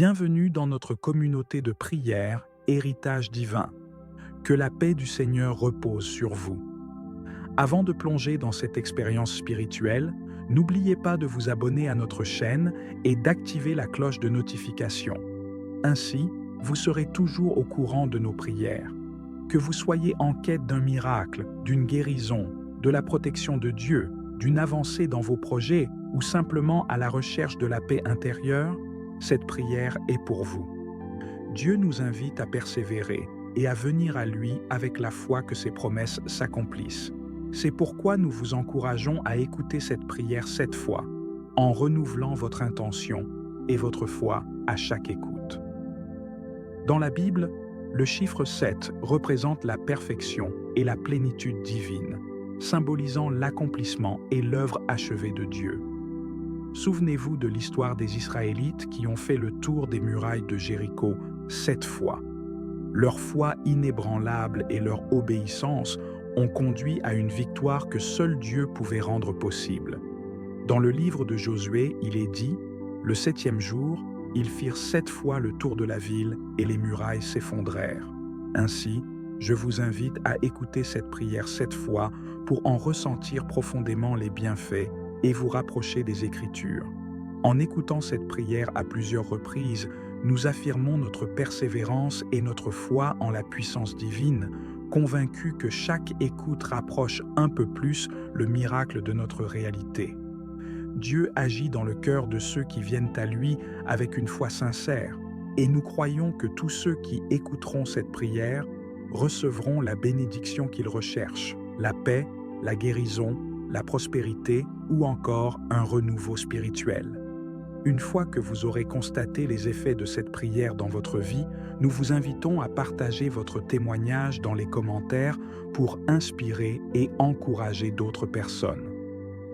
Bienvenue dans notre communauté de prière, Héritage divin. Que la paix du Seigneur repose sur vous. Avant de plonger dans cette expérience spirituelle, n'oubliez pas de vous abonner à notre chaîne et d'activer la cloche de notification. Ainsi, vous serez toujours au courant de nos prières. Que vous soyez en quête d'un miracle, d'une guérison, de la protection de Dieu, d'une avancée dans vos projets ou simplement à la recherche de la paix intérieure, cette prière est pour vous. Dieu nous invite à persévérer et à venir à lui avec la foi que ses promesses s'accomplissent. C'est pourquoi nous vous encourageons à écouter cette prière 7 fois, en renouvelant votre intention et votre foi à chaque écoute. Dans la Bible, le chiffre 7 représente la perfection et la plénitude divine, symbolisant l'accomplissement et l'œuvre achevée de Dieu. Souvenez-vous de l'histoire des Israélites qui ont fait le tour des murailles de Jéricho 7 fois. Leur foi inébranlable et leur obéissance ont conduit à une victoire que seul Dieu pouvait rendre possible. Dans le livre de Josué, il est dit « Le 7e jour, ils firent 7 fois le tour de la ville et les murailles s'effondrèrent. » Ainsi, je vous invite à écouter cette prière 7 fois pour en ressentir profondément les bienfaits et vous rapprocher des Écritures. En écoutant cette prière à plusieurs reprises, nous affirmons notre persévérance et notre foi en la puissance divine, convaincus que chaque écoute rapproche un peu plus le miracle de notre réalité. Dieu agit dans le cœur de ceux qui viennent à lui avec une foi sincère, et nous croyons que tous ceux qui écouteront cette prière recevront la bénédiction qu'ils recherchent, la paix, la guérison, la prospérité ou encore un renouveau spirituel. Une fois que vous aurez constaté les effets de cette prière dans votre vie, nous vous invitons à partager votre témoignage dans les commentaires pour inspirer et encourager d'autres personnes.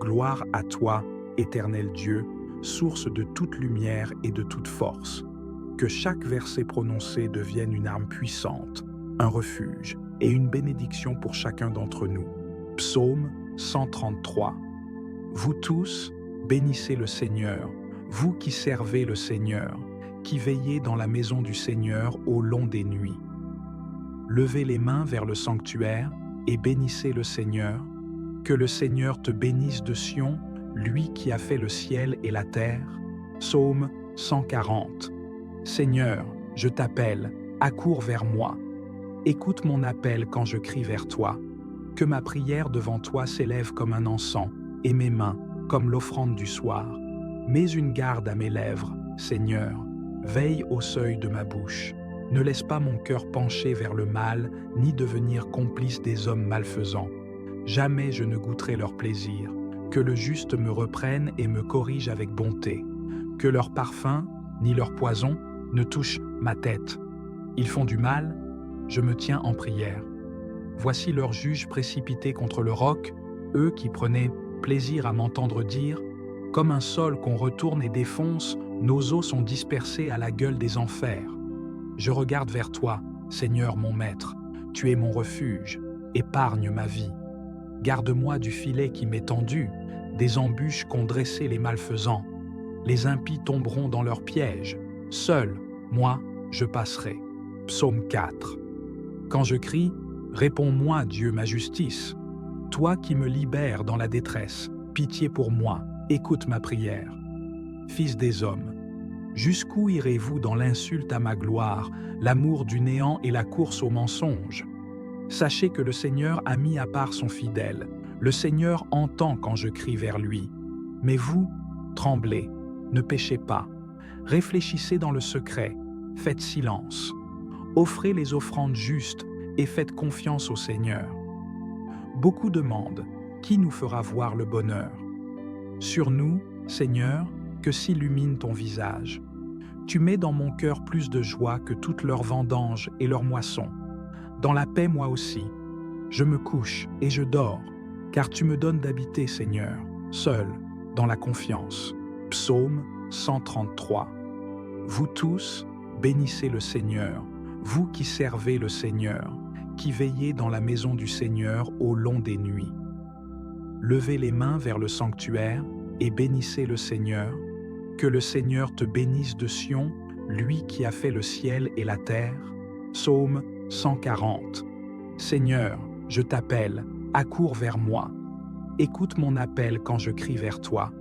Gloire à toi, éternel Dieu, source de toute lumière et de toute force. Que chaque verset prononcé devienne une arme puissante, un refuge et une bénédiction pour chacun d'entre nous. Psaume 133. Vous tous, bénissez le Seigneur, vous qui servez le Seigneur, qui veillez dans la maison du Seigneur au long des nuits. Levez les mains vers le sanctuaire et bénissez le Seigneur. Que le Seigneur te bénisse de Sion, lui qui a fait le ciel et la terre. Psaume 140. Seigneur, je t'appelle, accours vers moi. Écoute mon appel quand je crie vers toi. Que ma prière devant toi s'élève comme un encens, et mes mains comme l'offrande du soir. Mets une garde à mes lèvres, Seigneur, veille au seuil de ma bouche. Ne laisse pas mon cœur pencher vers le mal, ni devenir complice des hommes malfaisants. Jamais je ne goûterai leur plaisir. Que le juste me reprenne et me corrige avec bonté. Que leur parfum, ni leur poison, ne touche ma tête. Ils font du mal, je me tiens en prière. Voici leurs juges précipités contre le roc, eux qui prenaient plaisir à m'entendre dire « Comme un sol qu'on retourne et défonce, nos os sont dispersés à la gueule des enfers. » Je regarde vers toi, Seigneur mon Maître, tu es mon refuge, épargne ma vie. Garde-moi du filet qui m'est tendu, des embûches qu'ont dressées les malfaisants. Les impies tomberont dans leurs pièges, seul, moi, je passerai. Psaume 4. Quand je crie, réponds-moi, Dieu, ma justice. Toi qui me libères dans la détresse, pitié pour moi, écoute ma prière. Fils des hommes, jusqu'où irez-vous dans l'insulte à ma gloire, l'amour du néant et la course au mensonge? Sachez que le Seigneur a mis à part son fidèle. Le Seigneur entend quand je crie vers lui. Mais vous, tremblez, ne péchez pas. Réfléchissez dans le secret, faites silence. Offrez les offrandes justes et faites confiance au Seigneur. Beaucoup demandent, qui nous fera voir le bonheur? Sur nous, Seigneur, que s'illumine ton visage. Tu mets dans mon cœur plus de joie que toutes leurs vendanges et leurs moissons. Dans la paix, moi aussi. Je me couche et je dors, car tu me donnes d'habiter, Seigneur, seul, dans la confiance. Psaume 133. Vous tous, bénissez le Seigneur, vous qui servez le Seigneur, qui veillez dans la maison du Seigneur au long des nuits. Levez les mains vers le sanctuaire et bénissez le Seigneur. Que le Seigneur te bénisse de Sion, lui qui a fait le ciel et la terre. Psaume 140. Seigneur, je t'appelle, accours vers moi. Écoute mon appel quand je crie vers toi.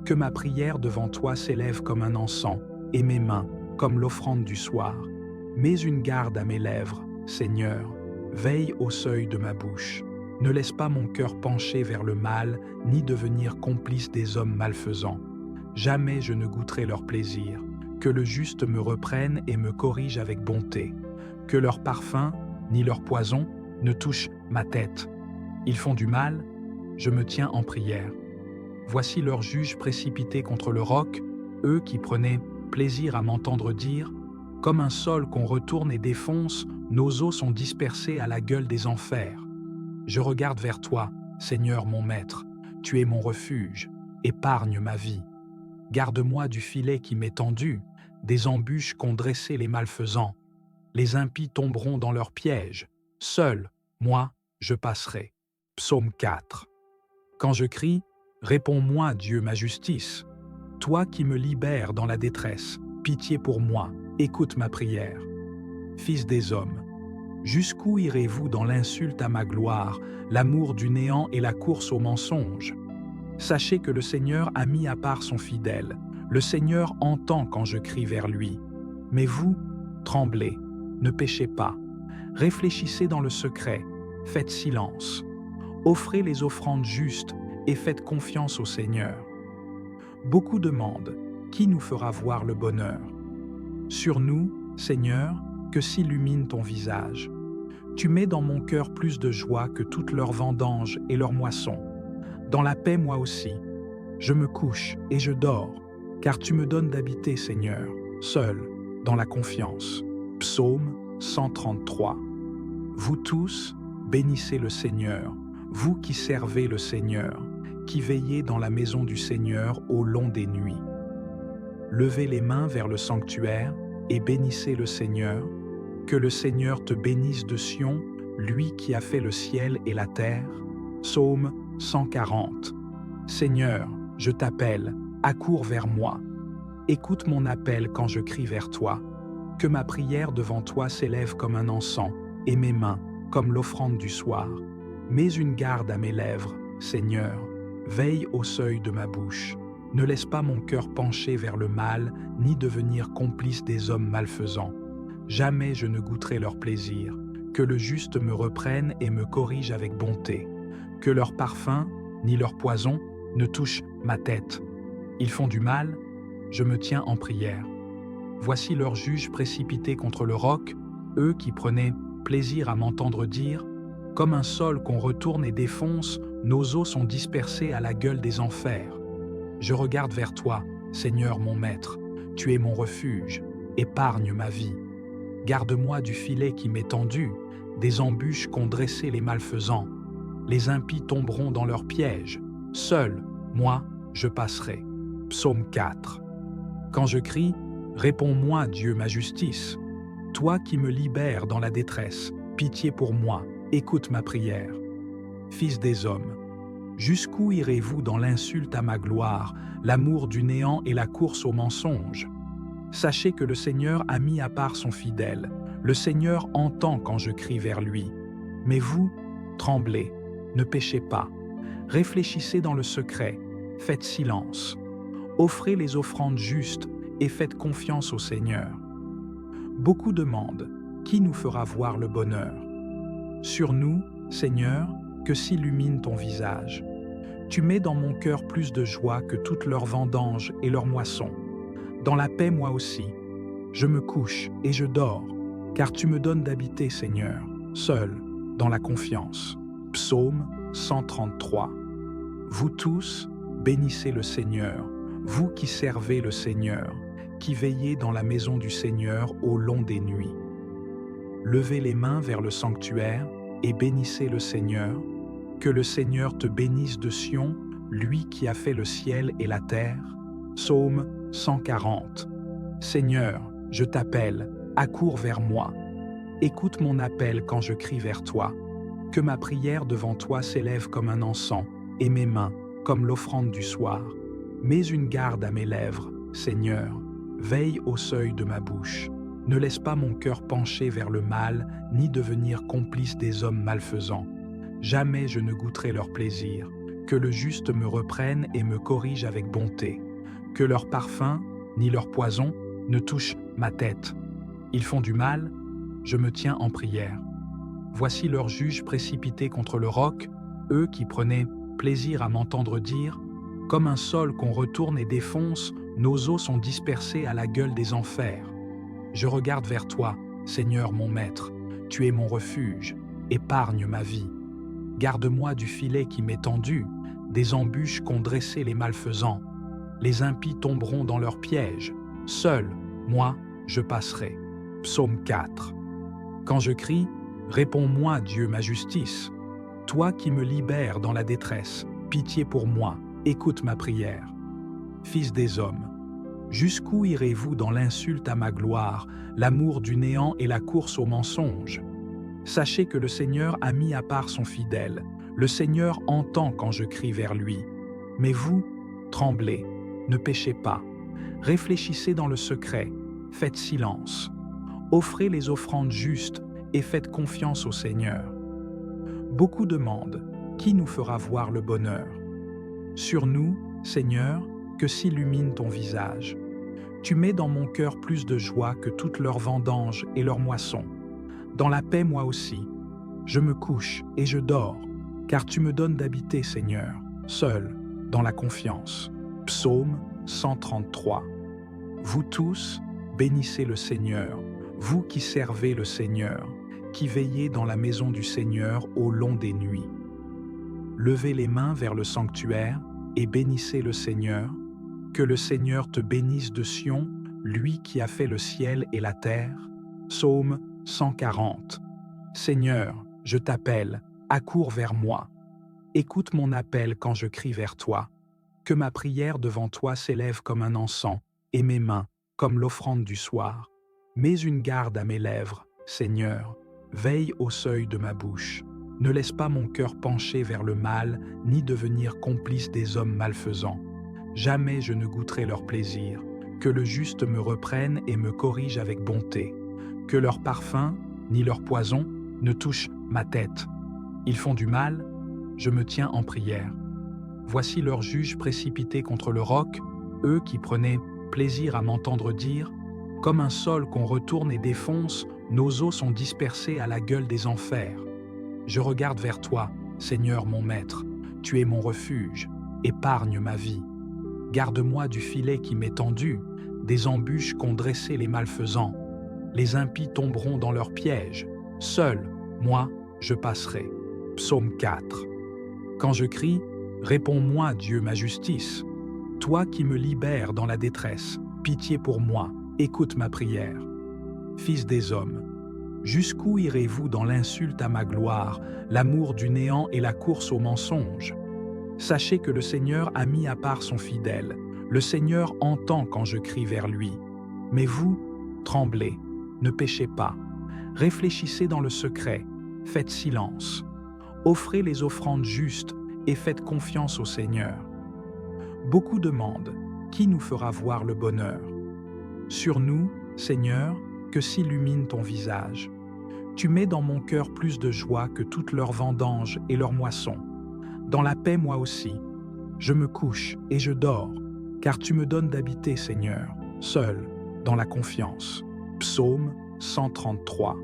Que ma prière devant toi s'élève comme un encens, et mes mains comme l'offrande du soir. Mets une garde à mes lèvres, Seigneur, veille au seuil de ma bouche. Ne laisse pas mon cœur pencher vers le mal, ni devenir complice des hommes malfaisants. Jamais je ne goûterai leur plaisir. Que le juste me reprenne et me corrige avec bonté. Que leur parfum, ni leur poison, ne touche ma tête. Ils font du mal, je me tiens en prière. Voici leurs juges précipités contre le roc, eux qui prenaient plaisir à m'entendre dire « Comme un sol qu'on retourne et défonce, nos os sont dispersés à la gueule des enfers. » Je regarde vers toi, Seigneur mon Maître, tu es mon refuge, épargne ma vie. Garde-moi du filet qui m'est tendu, des embûches qu'ont dressées les malfaisants. Les impies tomberont dans leurs pièges. Seul, moi, je passerai. Psaume 4. Quand je crie, réponds-moi, Dieu, ma justice. Toi qui me libères dans la détresse, pitié pour moi, écoute ma prière. Fils des hommes, jusqu'où irez-vous dans l'insulte à ma gloire, l'amour du néant et la course au mensonge? Sachez que le Seigneur a mis à part son fidèle. Le Seigneur entend quand je crie vers lui. Mais vous, tremblez, ne péchez pas. Réfléchissez dans le secret, faites silence. Offrez les offrandes justes et faites confiance au Seigneur. Beaucoup demandent, qui nous fera voir le bonheur? Sur nous, Seigneur, que s'illumine ton visage. Tu mets dans mon cœur plus de joie que toutes leurs vendanges et leurs moissons. Dans la paix, moi aussi. Je me couche et je dors, car tu me donnes d'habiter, Seigneur, seul, dans la confiance. Psaume 133. Vous tous, bénissez le Seigneur, vous qui servez le Seigneur, qui veillez dans la maison du Seigneur au long des nuits. Levez les mains vers le sanctuaire et bénissez le Seigneur. Que le Seigneur te bénisse de Sion, lui qui a fait le ciel et la terre. Psaume 140. Seigneur, je t'appelle, accours vers moi. Écoute mon appel quand je crie vers toi. Que ma prière devant toi s'élève comme un encens, et mes mains comme l'offrande du soir. Mets une garde à mes lèvres, Seigneur, veille au seuil de ma bouche. Ne laisse pas mon cœur pencher vers le mal, ni devenir complice des hommes malfaisants. Jamais je ne goûterai leur plaisir. Que le juste me reprenne et me corrige avec bonté. Que leur parfum, ni leur poison, ne touche ma tête. Ils font du mal, je me tiens en prière. Voici leurs juges précipités contre le roc, eux qui prenaient plaisir à m'entendre dire « Comme un sol qu'on retourne et défonce, nos os sont dispersés à la gueule des enfers. » Je regarde vers toi, Seigneur mon Maître, tu es mon refuge, épargne ma vie. Garde-moi du filet qui m'est tendu, des embûches qu'ont dressées les malfaisants. Les impies tomberont dans leurs pièges. Seul, moi, je passerai. Psaume 4. Quand je crie, réponds-moi, Dieu, ma justice. Toi qui me libères dans la détresse, pitié pour moi, écoute ma prière. Fils des hommes, jusqu'où irez-vous dans l'insulte à ma gloire, l'amour du néant et la course au mensonge? Sachez que le Seigneur a mis à part son fidèle. Le Seigneur entend quand je crie vers lui. Mais vous, tremblez, ne péchez pas. Réfléchissez dans le secret, faites silence. Offrez les offrandes justes et faites confiance au Seigneur. Beaucoup demandent, qui nous fera voir le bonheur? Sur nous, Seigneur, que s'illumine ton visage. Tu mets dans mon cœur plus de joie que toutes leurs vendanges et leurs moissons. Dans la paix, moi aussi. Je me couche et je dors, car tu me donnes d'habiter, Seigneur, seul, dans la confiance. Psaume 133. Vous tous, bénissez le Seigneur, vous qui servez le Seigneur, qui veillez dans la maison du Seigneur au long des nuits. Levez les mains vers le sanctuaire et bénissez le Seigneur. Que le Seigneur te bénisse de Sion, lui qui a fait le ciel et la terre. Psaume 140. Seigneur, je t'appelle, accours vers moi. Écoute mon appel quand je crie vers toi. Que ma prière devant toi s'élève comme un encens, et mes mains comme l'offrande du soir. Mets une garde à mes lèvres, Seigneur, veille au seuil de ma bouche. Ne laisse pas mon cœur pencher vers le mal, ni devenir complice des hommes malfaisants. Jamais je ne goûterai leur plaisir. Que le juste me reprenne et me corrige avec bonté. Que leur parfum, ni leur poison, ne touche ma tête. Ils font du mal, je me tiens en prière. Voici leurs juges précipités contre le roc, eux qui prenaient plaisir à m'entendre dire « Comme un sol qu'on retourne et défonce, nos os sont dispersés à la gueule des enfers. » Je regarde vers toi, Seigneur mon Maître, tu es mon refuge, épargne ma vie. Garde-moi du filet qui m'est tendu, des embûches qu'ont dressées les malfaisants. Les impies tomberont dans leurs pièges, seul, moi, je passerai. Psaume 4. Quand je crie, réponds-moi, Dieu, ma justice. Toi qui me libères dans la détresse, pitié pour moi, écoute ma prière. Fils des hommes, jusqu'où irez-vous dans l'insulte à ma gloire, l'amour du néant et la course au mensonge? Sachez que le Seigneur a mis à part son fidèle. Le Seigneur entend quand je crie vers lui. Mais vous, tremblez, ne péchez pas. Réfléchissez dans le secret, faites silence. Offrez les offrandes justes et faites confiance au Seigneur. Beaucoup demandent, qui nous fera voir le bonheur? Sur nous, Seigneur, que s'illumine ton visage. Tu mets dans mon cœur plus de joie que toutes leurs vendanges et leurs moissons. Dans la paix, moi aussi. Je me couche et je dors, car tu me donnes d'habiter, Seigneur, seul, dans la confiance. Psaume 133. Vous tous, bénissez le Seigneur, vous qui servez le Seigneur, qui veillez dans la maison du Seigneur au long des nuits. Levez les mains vers le sanctuaire et bénissez le Seigneur. Que le Seigneur te bénisse de Sion, lui qui a fait le ciel et la terre. Psaume 140. Seigneur, je t'appelle, accours vers moi. Écoute mon appel quand je crie vers toi. Que ma prière devant toi s'élève comme un encens, et mes mains comme l'offrande du soir. Mets une garde à mes lèvres, Seigneur, veille au seuil de ma bouche. Ne laisse pas mon cœur pencher vers le mal, ni devenir complice des hommes malfaisants. Jamais je ne goûterai leur plaisir. Que le juste me reprenne et me corrige avec bonté. Que leur parfum, ni leur poison, ne touche ma tête. Ils font du mal, je me tiens en prière. Voici leurs juges précipités contre le roc, eux qui prenaient plaisir à m'entendre dire « Comme un sol qu'on retourne et défonce, nos os sont dispersés à la gueule des enfers. » Je regarde vers toi, Seigneur mon Maître, tu es mon refuge, épargne ma vie. Garde-moi du filet qui m'est tendu, des embûches qu'ont dressées les malfaisants. Les impies tomberont dans leurs pièges, seul, moi, je passerai. Psaume 4. Quand je crie, réponds-moi, Dieu, ma justice. Toi qui me libères dans la détresse, pitié pour moi, écoute ma prière. Fils des hommes, jusqu'où irez-vous dans l'insulte à ma gloire, l'amour du néant et la course au mensonge? Sachez que le Seigneur a mis à part son fidèle. Le Seigneur entend quand je crie vers lui. Mais vous, tremblez, ne péchez pas. Réfléchissez dans le secret, faites silence. Offrez les offrandes justes et faites confiance au Seigneur. Beaucoup demandent, qui nous fera voir le bonheur? Sur nous, Seigneur, que s'illumine ton visage. Tu mets dans mon cœur plus de joie que toutes leurs vendanges et leurs moissons. Dans la paix, moi aussi. Je me couche et je dors, car tu me donnes d'habiter, Seigneur, seul, dans la confiance. Psaume 133.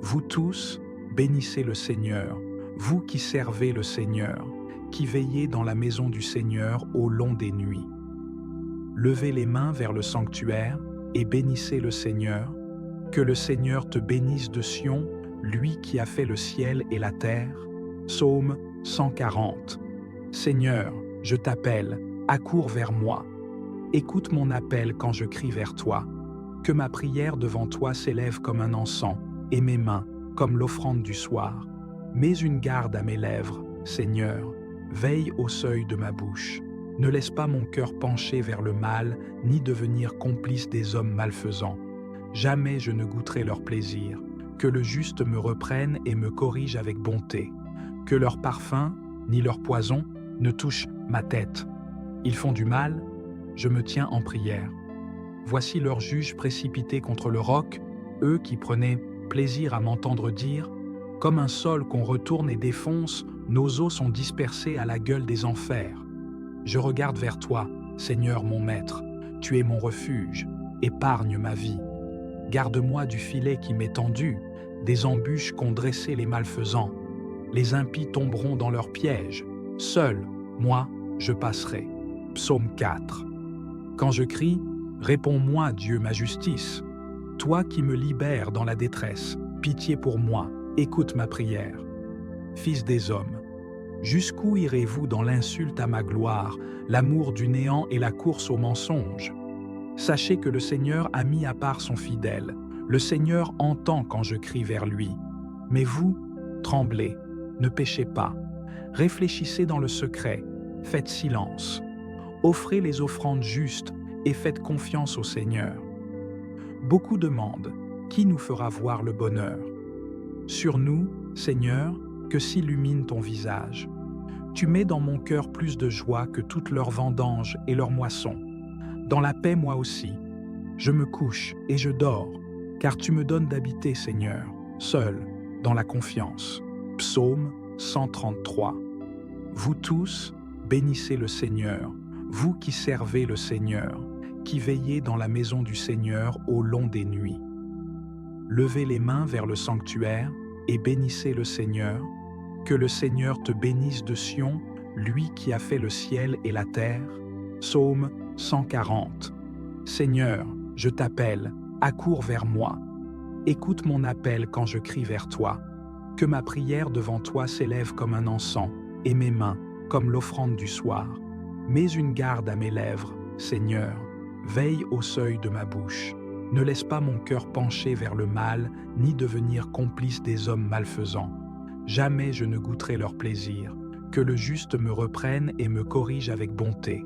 Vous tous, bénissez le Seigneur, vous qui servez le Seigneur, qui veillez dans la maison du Seigneur au long des nuits. Levez les mains vers le sanctuaire et bénissez le Seigneur. Que le Seigneur te bénisse de Sion, lui qui a fait le ciel et la terre. Psaume 140. Seigneur, je t'appelle, accours vers moi. Écoute mon appel quand je crie vers toi. Que ma prière devant toi s'élève comme un encens, et mes mains comme l'offrande du soir. Mets une garde à mes lèvres, Seigneur, veille au seuil de ma bouche. Ne laisse pas mon cœur pencher vers le mal, ni devenir complice des hommes malfaisants. Jamais je ne goûterai leur plaisir. Que le juste me reprenne et me corrige avec bonté. Que leur parfum, ni leur poison, ne touche ma tête. Ils font du mal, je me tiens en prière. Voici leurs juges précipités contre le roc, eux qui prenaient plaisir à m'entendre dire « Comme un sol qu'on retourne et défonce, nos os sont dispersés à la gueule des enfers. » Je regarde vers toi, Seigneur mon Maître, tu es mon refuge, épargne ma vie. Garde-moi du filet qui m'est tendu, des embûches qu'ont dressées les malfaisants. Les impies tomberont dans leurs pièges. Seul, moi, je passerai. Psaume 4. Quand je crie, réponds-moi, Dieu, ma justice. Toi qui me libères dans la détresse, pitié pour moi, écoute ma prière. Fils des hommes, jusqu'où irez-vous dans l'insulte à ma gloire, l'amour du néant et la course au mensonge? Sachez que le Seigneur a mis à part son fidèle. Le Seigneur entend quand je crie vers lui. Mais vous, tremblez, ne péchez pas. Réfléchissez dans le secret, faites silence. Offrez les offrandes justes et faites confiance au Seigneur. Beaucoup demandent, qui nous fera voir le bonheur? Sur nous, Seigneur, que s'illumine ton visage. Tu mets dans mon cœur plus de joie que toutes leurs vendanges et leurs moissons. Dans la paix, moi aussi. Je me couche et je dors, car tu me donnes d'habiter, Seigneur, seul, dans la confiance. Psaume 133. Vous tous, bénissez le Seigneur, vous qui servez le Seigneur, qui veillez dans la maison du Seigneur au long des nuits. Levez les mains vers le sanctuaire et bénissez le Seigneur. Que le Seigneur te bénisse de Sion, lui qui a fait le ciel et la terre. Psaume 140. Seigneur, je t'appelle, accours vers moi. Écoute mon appel quand je crie vers toi. Que ma prière devant toi s'élève comme un encens, et mes mains comme l'offrande du soir. Mets une garde à mes lèvres, Seigneur. Veille au seuil de ma bouche. Ne laisse pas mon cœur pencher vers le mal, ni devenir complice des hommes malfaisants. Jamais je ne goûterai leur plaisir. Que le juste me reprenne et me corrige avec bonté.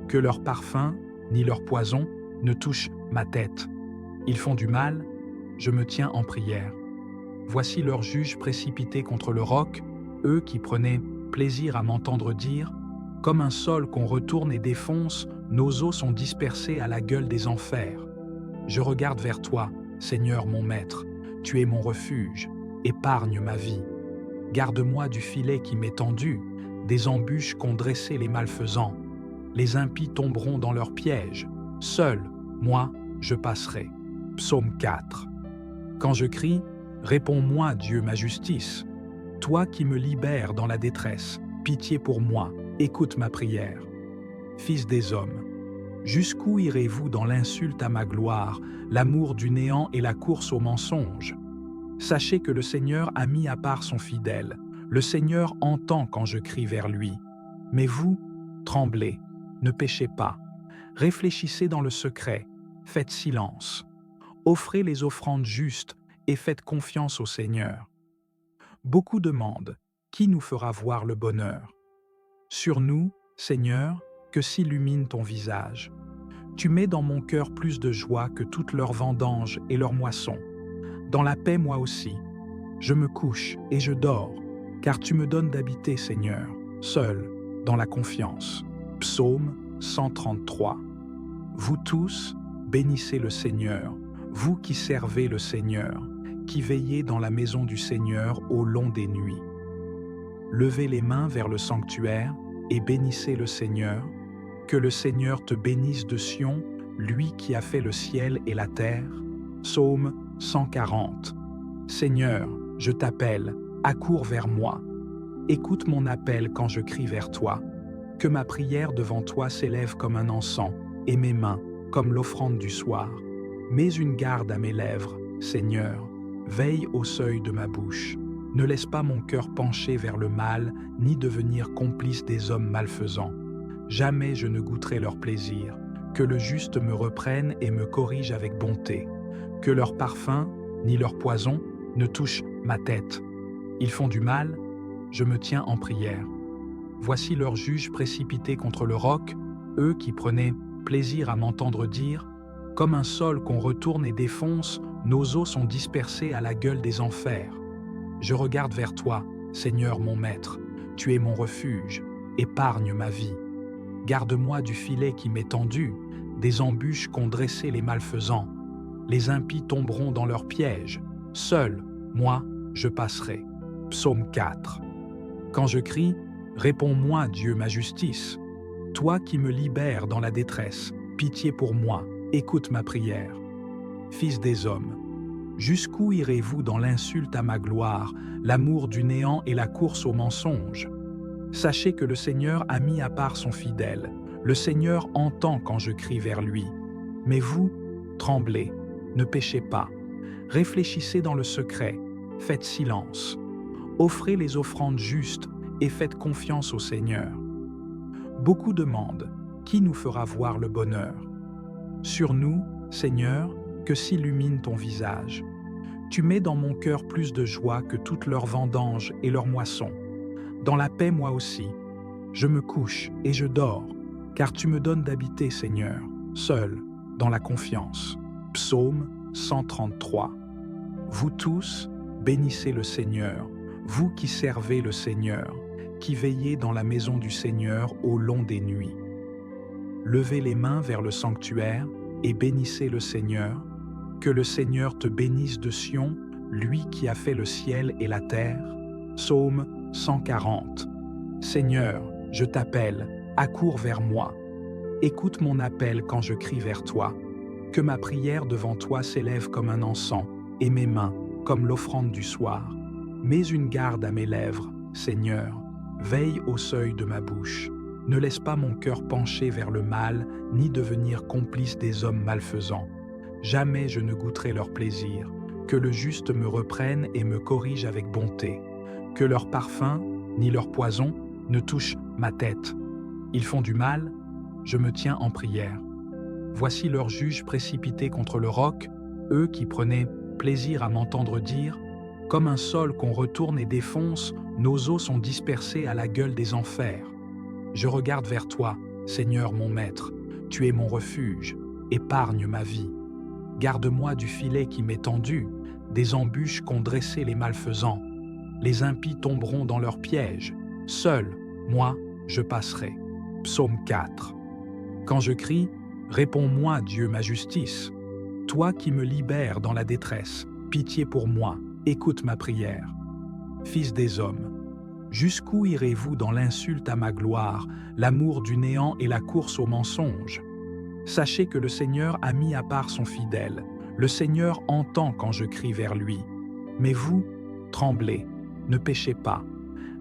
Que leur parfum, ni leur poison, ne touche ma tête. Ils font du mal, je me tiens en prière. Voici leurs juges précipités contre le roc, eux qui prenaient plaisir à m'entendre dire « Comme un sol qu'on retourne et défonce, nos os sont dispersés à la gueule des enfers. » Je regarde vers toi, Seigneur mon Maître, tu es mon refuge, épargne ma vie. Garde-moi du filet qui m'est tendu, des embûches qu'ont dressées les malfaisants. Les impies tomberont dans leurs pièges. Seul, moi, je passerai. Psaume 4. Quand je crie, réponds-moi, Dieu, ma justice. Toi qui me libères dans la détresse, pitié pour moi, écoute ma prière. Fils des hommes, jusqu'où irez-vous dans l'insulte à ma gloire, l'amour du néant et la course au mensonge? Sachez que le Seigneur a mis à part son fidèle. Le Seigneur entend quand je crie vers lui. Mais vous, tremblez, ne péchez pas. Réfléchissez dans le secret, faites silence. Offrez les offrandes justes et faites confiance au Seigneur. Beaucoup demandent, qui nous fera voir le bonheur? Sur nous, Seigneur, que s'illumine ton visage. Tu mets dans mon cœur plus de joie que toutes leurs vendanges et leurs moissons. Dans la paix, moi aussi. Je me couche et je dors, car tu me donnes d'habiter, Seigneur, seul, dans la confiance. Psaume 133. Vous tous, bénissez le Seigneur, vous qui servez le Seigneur, qui veillez dans la maison du Seigneur au long des nuits. Levez les mains vers le sanctuaire et bénissez le Seigneur. Que le Seigneur te bénisse de Sion, lui qui a fait le ciel et la terre. Psaume 140. Seigneur, je t'appelle, accours vers moi. Écoute mon appel quand je crie vers toi. Que ma prière devant toi s'élève comme un encens, et mes mains comme l'offrande du soir. Mets une garde à mes lèvres, Seigneur. Veille au seuil de ma bouche. Ne laisse pas mon cœur pencher vers le mal, ni devenir complice des hommes malfaisants. Jamais je ne goûterai leur plaisir. Que le juste me reprenne et me corrige avec bonté. Que leur parfum, ni leur poison, ne touche ma tête. Ils font du mal, je me tiens en prière. Voici leurs juges précipités contre le roc, eux qui prenaient plaisir à m'entendre dire « Comme un sol qu'on retourne et défonce, nos os sont dispersés à la gueule des enfers. » Je regarde vers toi, Seigneur mon Maître, tu es mon refuge, épargne ma vie. Garde-moi du filet qui m'est tendu, des embûches qu'ont dressées les malfaisants. Les impies tomberont dans leurs pièges. Seul, moi, je passerai. Psaume 4. Quand je crie, réponds-moi, Dieu, ma justice. Toi qui me libères dans la détresse, pitié pour moi, écoute ma prière. Fils des hommes, jusqu'où irez-vous dans l'insulte à ma gloire, l'amour du néant et la course au mensonge? Sachez que le Seigneur a mis à part son fidèle. Le Seigneur entend quand je crie vers lui. Mais vous, tremblez, ne péchez pas. Réfléchissez dans le secret, faites silence. Offrez les offrandes justes et faites confiance au Seigneur. Beaucoup demandent, qui nous fera voir le bonheur? Sur nous, Seigneur, que s'illumine ton visage. Tu mets dans mon cœur plus de joie que toutes leurs vendanges et leurs moissons. Dans la paix, moi aussi, je me couche et je dors, car tu me donnes d'habiter, Seigneur, seul, dans la confiance. Psaume 133. Vous tous, bénissez le Seigneur, vous qui servez le Seigneur, qui veillez dans la maison du Seigneur au long des nuits. Levez les mains vers le sanctuaire et bénissez le Seigneur. Que le Seigneur te bénisse de Sion, lui qui a fait le ciel et la terre. Psaume 140. Seigneur, je t'appelle, accours vers moi. Écoute mon appel quand je crie vers toi. Que ma prière devant toi s'élève comme un encens, et mes mains comme l'offrande du soir. Mets une garde à mes lèvres, Seigneur. Veille au seuil de ma bouche. Ne laisse pas mon cœur pencher vers le mal, ni devenir complice des hommes malfaisants. Jamais je ne goûterai leur plaisir. Que le juste me reprenne et me corrige avec bonté. Que leur parfum, ni leur poison, ne touche ma tête. Ils font du mal, je me tiens en prière. Voici leurs juges précipités contre le roc, eux qui prenaient plaisir à m'entendre dire « Comme un sol qu'on retourne et défonce, nos os sont dispersés à la gueule des enfers. » Je regarde vers toi, Seigneur mon Maître, tu es mon refuge, épargne ma vie. Garde-moi du filet qui m'est tendu, des embûches qu'ont dressées les malfaisants. Les impies tomberont dans leurs pièges. Seul, moi, je passerai. Psaume 4. Quand je crie, réponds-moi, Dieu, ma justice. Toi qui me libères dans la détresse, pitié pour moi, écoute ma prière. Fils des hommes, jusqu'où irez-vous dans l'insulte à ma gloire, l'amour du néant et la course au mensonge? Sachez que le Seigneur a mis à part son fidèle. Le Seigneur entend quand je crie vers lui. Mais vous, tremblez, ne péchez pas.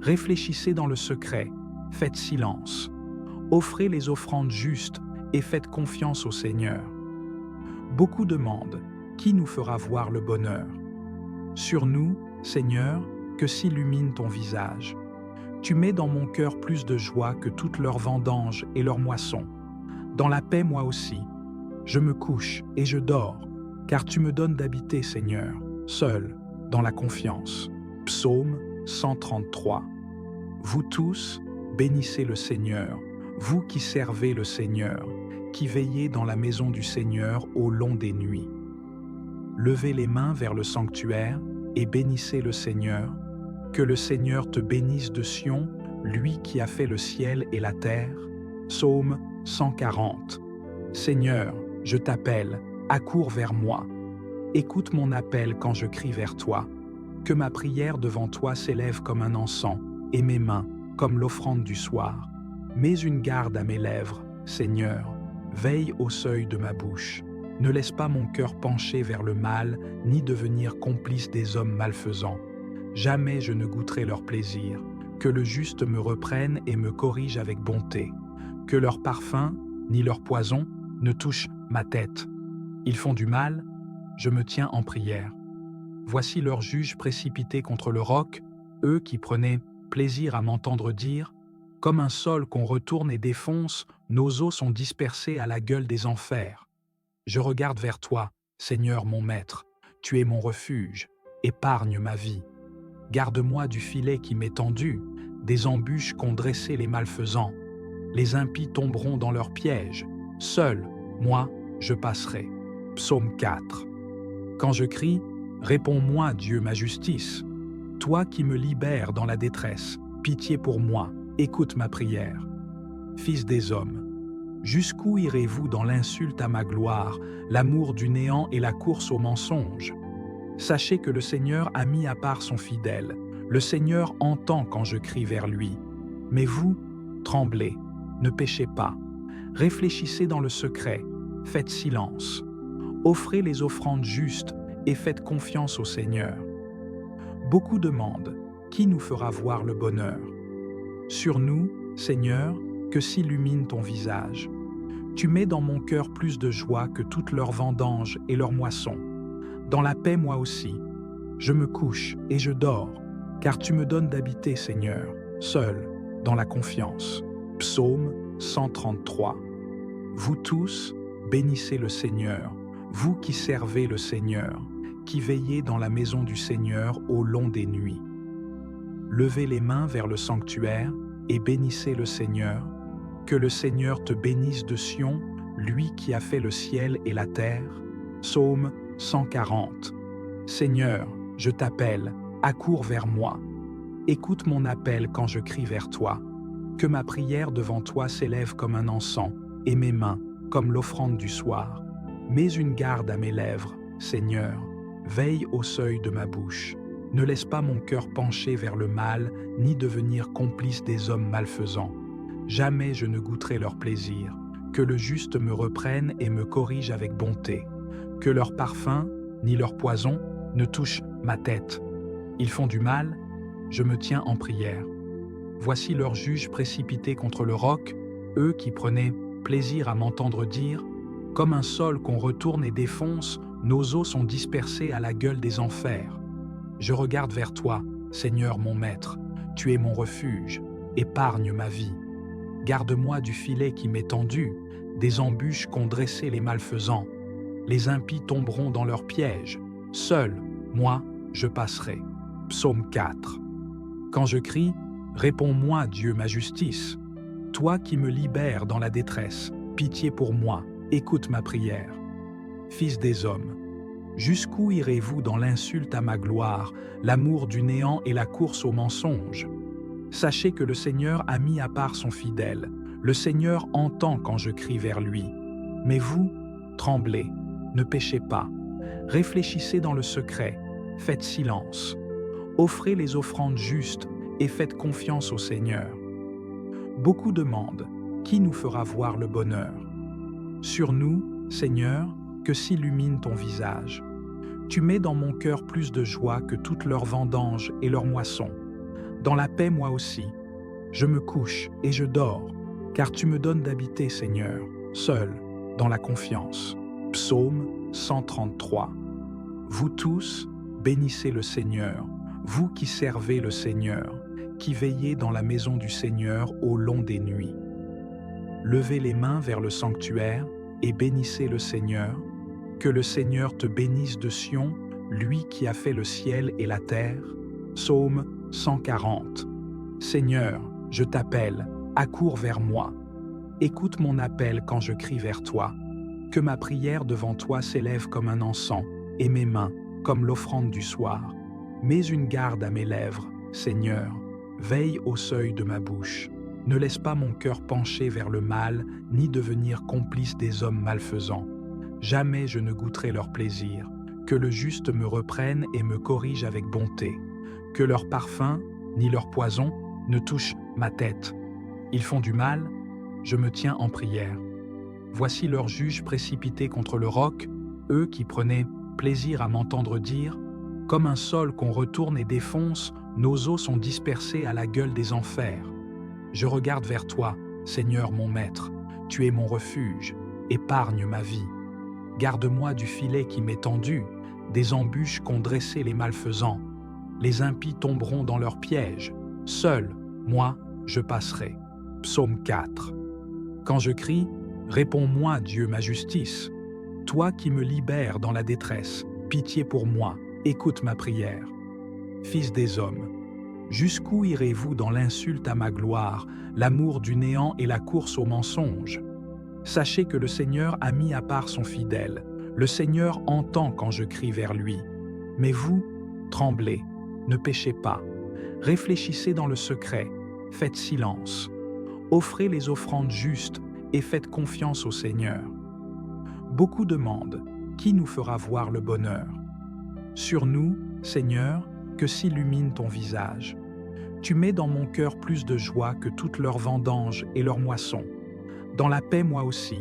Réfléchissez dans le secret, faites silence. Offrez les offrandes justes et faites confiance au Seigneur. Beaucoup demandent, qui nous fera voir le bonheur? Sur nous, Seigneur, que s'illumine ton visage. Tu mets dans mon cœur plus de joie que toutes leurs vendanges et leurs moissons. Dans la paix, moi aussi, je me couche et je dors, car tu me donnes d'habiter, Seigneur, seul, dans la confiance. Psaume 133. Vous tous, bénissez le Seigneur, vous qui servez le Seigneur, qui veillez dans la maison du Seigneur au long des nuits. Levez les mains vers le sanctuaire et bénissez le Seigneur. Que le Seigneur te bénisse de Sion, lui qui a fait le ciel et la terre. Psaume 140. Seigneur, je t'appelle, accours vers moi. Écoute mon appel quand je crie vers toi. Que ma prière devant toi s'élève comme un encens, et mes mains comme l'offrande du soir. Mets une garde à mes lèvres, Seigneur. Veille au seuil de ma bouche. Ne laisse pas mon cœur pencher vers le mal, ni devenir complice des hommes malfaisants. Jamais je ne goûterai leur plaisir. Que le juste me reprenne et me corrige avec bonté. Que leur parfum, ni leur poison, ne touche ma tête. Ils font du mal, je me tiens en prière. Voici leurs juges précipités contre le roc, eux qui prenaient plaisir à m'entendre dire « Comme un sol qu'on retourne et défonce, nos os sont dispersés à la gueule des enfers. » Je regarde vers toi, Seigneur mon Maître, tu es mon refuge, épargne ma vie. Garde-moi du filet qui m'est tendu, des embûches qu'ont dressées les malfaisants. Les impies tomberont dans leurs pièges. Seul, moi, je passerai. Psaume 4. Quand je crie, réponds-moi, Dieu, ma justice. Toi qui me libères dans la détresse, pitié pour moi, écoute ma prière. Fils des hommes, Jusqu'où irez-vous dans l'insulte à ma gloire, l'amour du néant et la course au mensonge? Sachez que le Seigneur a mis à part son fidèle. Le Seigneur entend quand je crie vers lui. Mais vous, tremblez, ne péchez pas. Réfléchissez dans le secret, faites silence. Offrez les offrandes justes et faites confiance au Seigneur. Beaucoup demandent, qui nous fera voir le bonheur? Sur nous, Seigneur, que s'illumine ton visage. Tu mets dans mon cœur plus de joie que toutes leurs vendanges et leurs moissons. Dans la paix, moi aussi. Je me couche et je dors, car tu me donnes d'habiter, Seigneur, seul, dans la confiance. Psaume 133. Vous tous, bénissez le Seigneur, vous qui servez le Seigneur, qui veillez dans la maison du Seigneur au long des nuits. Levez les mains vers le sanctuaire et bénissez le Seigneur. Que le Seigneur te bénisse de Sion, lui qui a fait le ciel et la terre. Psaume 140. Seigneur, je t'appelle, accours vers moi. Écoute mon appel quand je crie vers toi. Que ma prière devant toi s'élève comme un encens, et mes mains comme l'offrande du soir. Mets une garde à mes lèvres, Seigneur, veille au seuil de ma bouche. Ne laisse pas mon cœur pencher vers le mal, ni devenir complice des hommes malfaisants. Jamais je ne goûterai leur plaisir. Que le juste me reprenne et me corrige avec bonté. Que leur parfum, ni leur poison, ne touche ma tête. Ils font du mal, je me tiens en prière. Voici leurs juges précipités contre le roc, eux qui prenaient plaisir à m'entendre dire « Comme un sol qu'on retourne et défonce, nos os sont dispersés à la gueule des enfers. » Je regarde vers toi, Seigneur mon Maître, tu es mon refuge, épargne ma vie. Garde-moi du filet qui m'est tendu, des embûches qu'ont dressées les malfaisants. Les impies tomberont dans leurs pièges. Seul, moi, je passerai. Psaume 4. Quand je crie, réponds-moi, Dieu, ma justice. Toi qui me libères dans la détresse, pitié pour moi, écoute ma prière. Fils des hommes, jusqu'où irez-vous dans l'insulte à ma gloire, l'amour du néant et la course au mensonge? Sachez que le Seigneur a mis à part son fidèle. Le Seigneur entend quand je crie vers lui. Mais vous, tremblez, ne péchez pas. Réfléchissez dans le secret, faites silence. Offrez les offrandes justes et faites confiance au Seigneur. Beaucoup demandent, qui nous fera voir le bonheur? Sur nous, Seigneur, que s'illumine ton visage. Tu mets dans mon cœur plus de joie que toutes leurs vendanges et leurs moissons. Dans la paix, moi aussi. Je me couche et je dors, car tu me donnes d'habiter, Seigneur, seul, dans la confiance. Psaume 133. Vous tous, bénissez le Seigneur, vous qui servez le Seigneur, qui veillez dans la maison du Seigneur au long des nuits. Levez les mains vers le sanctuaire et bénissez le Seigneur. Que le Seigneur te bénisse de Sion, lui qui a fait le ciel et la terre. Psaume 140. Seigneur, je t'appelle, accours vers moi. Écoute mon appel quand je crie vers toi. Que ma prière devant toi s'élève comme un encens, et mes mains comme l'offrande du soir. Mets une garde à mes lèvres, Seigneur, veille au seuil de ma bouche. Ne laisse pas mon cœur pencher vers le mal, ni devenir complice des hommes malfaisants. Jamais je ne goûterai leur plaisir. Que le juste me reprenne et me corrige avec bonté. Que leur parfum, ni leur poison, ne touche ma tête. Ils font du mal, je me tiens en prière. Voici leurs juges précipités contre le roc, eux qui prenaient plaisir à m'entendre dire « Comme un sol qu'on retourne et défonce, nos os sont dispersés à la gueule des enfers. » Je regarde vers toi, Seigneur mon Maître, tu es mon refuge, épargne ma vie. Garde-moi du filet qui m'est tendu, des embûches qu'ont dressées les malfaisants. Les impies tomberont dans leurs pièges. Seul, moi, je passerai. Psaume 4. Quand je crie, réponds-moi, Dieu, ma justice. Toi qui me libères dans la détresse, pitié pour moi, écoute ma prière. Fils des hommes, jusqu'où irez-vous dans l'insulte à ma gloire, l'amour du néant et la course au mensonge? Sachez que le Seigneur a mis à part son fidèle. Le Seigneur entend quand je crie vers lui. Mais vous, tremblez, ne péchez pas. Réfléchissez dans le secret, faites silence. Offrez les offrandes justes et faites confiance au Seigneur. Beaucoup demandent, qui nous fera voir le bonheur? Sur nous, Seigneur, que s'illumine ton visage. Tu mets dans mon cœur plus de joie que toutes leurs vendanges et leurs moissons. Dans la paix, moi aussi.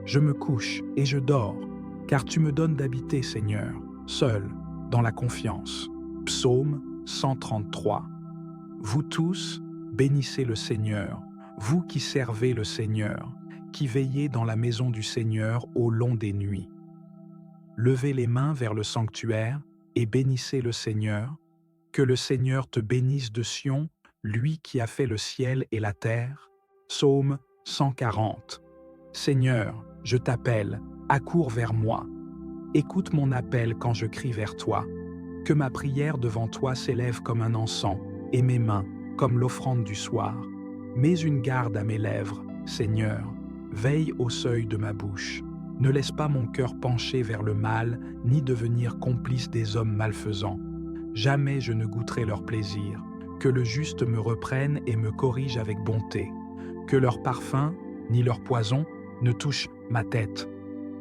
Je me couche et je dors, car tu me donnes d'habiter, Seigneur, seul, dans la confiance. Psaume 133. Vous tous, bénissez le Seigneur, vous qui servez le Seigneur, qui veillez dans la maison du Seigneur au long des nuits. Levez les mains vers le sanctuaire et bénissez le Seigneur. Que le Seigneur te bénisse de Sion, lui qui a fait le ciel et la terre. Psaume 140. Seigneur, je t'appelle, accours vers moi. Écoute mon appel quand je crie vers toi. Que ma prière devant toi s'élève comme un encens, et mes mains comme l'offrande du soir. Mets une garde à mes lèvres, Seigneur. Veille au seuil de ma bouche. Ne laisse pas mon cœur pencher vers le mal, ni devenir complice des hommes malfaisants. Jamais je ne goûterai leur plaisir. Que le juste me reprenne et me corrige avec bonté. Que leur parfum, ni leur poison, ne touche ma tête.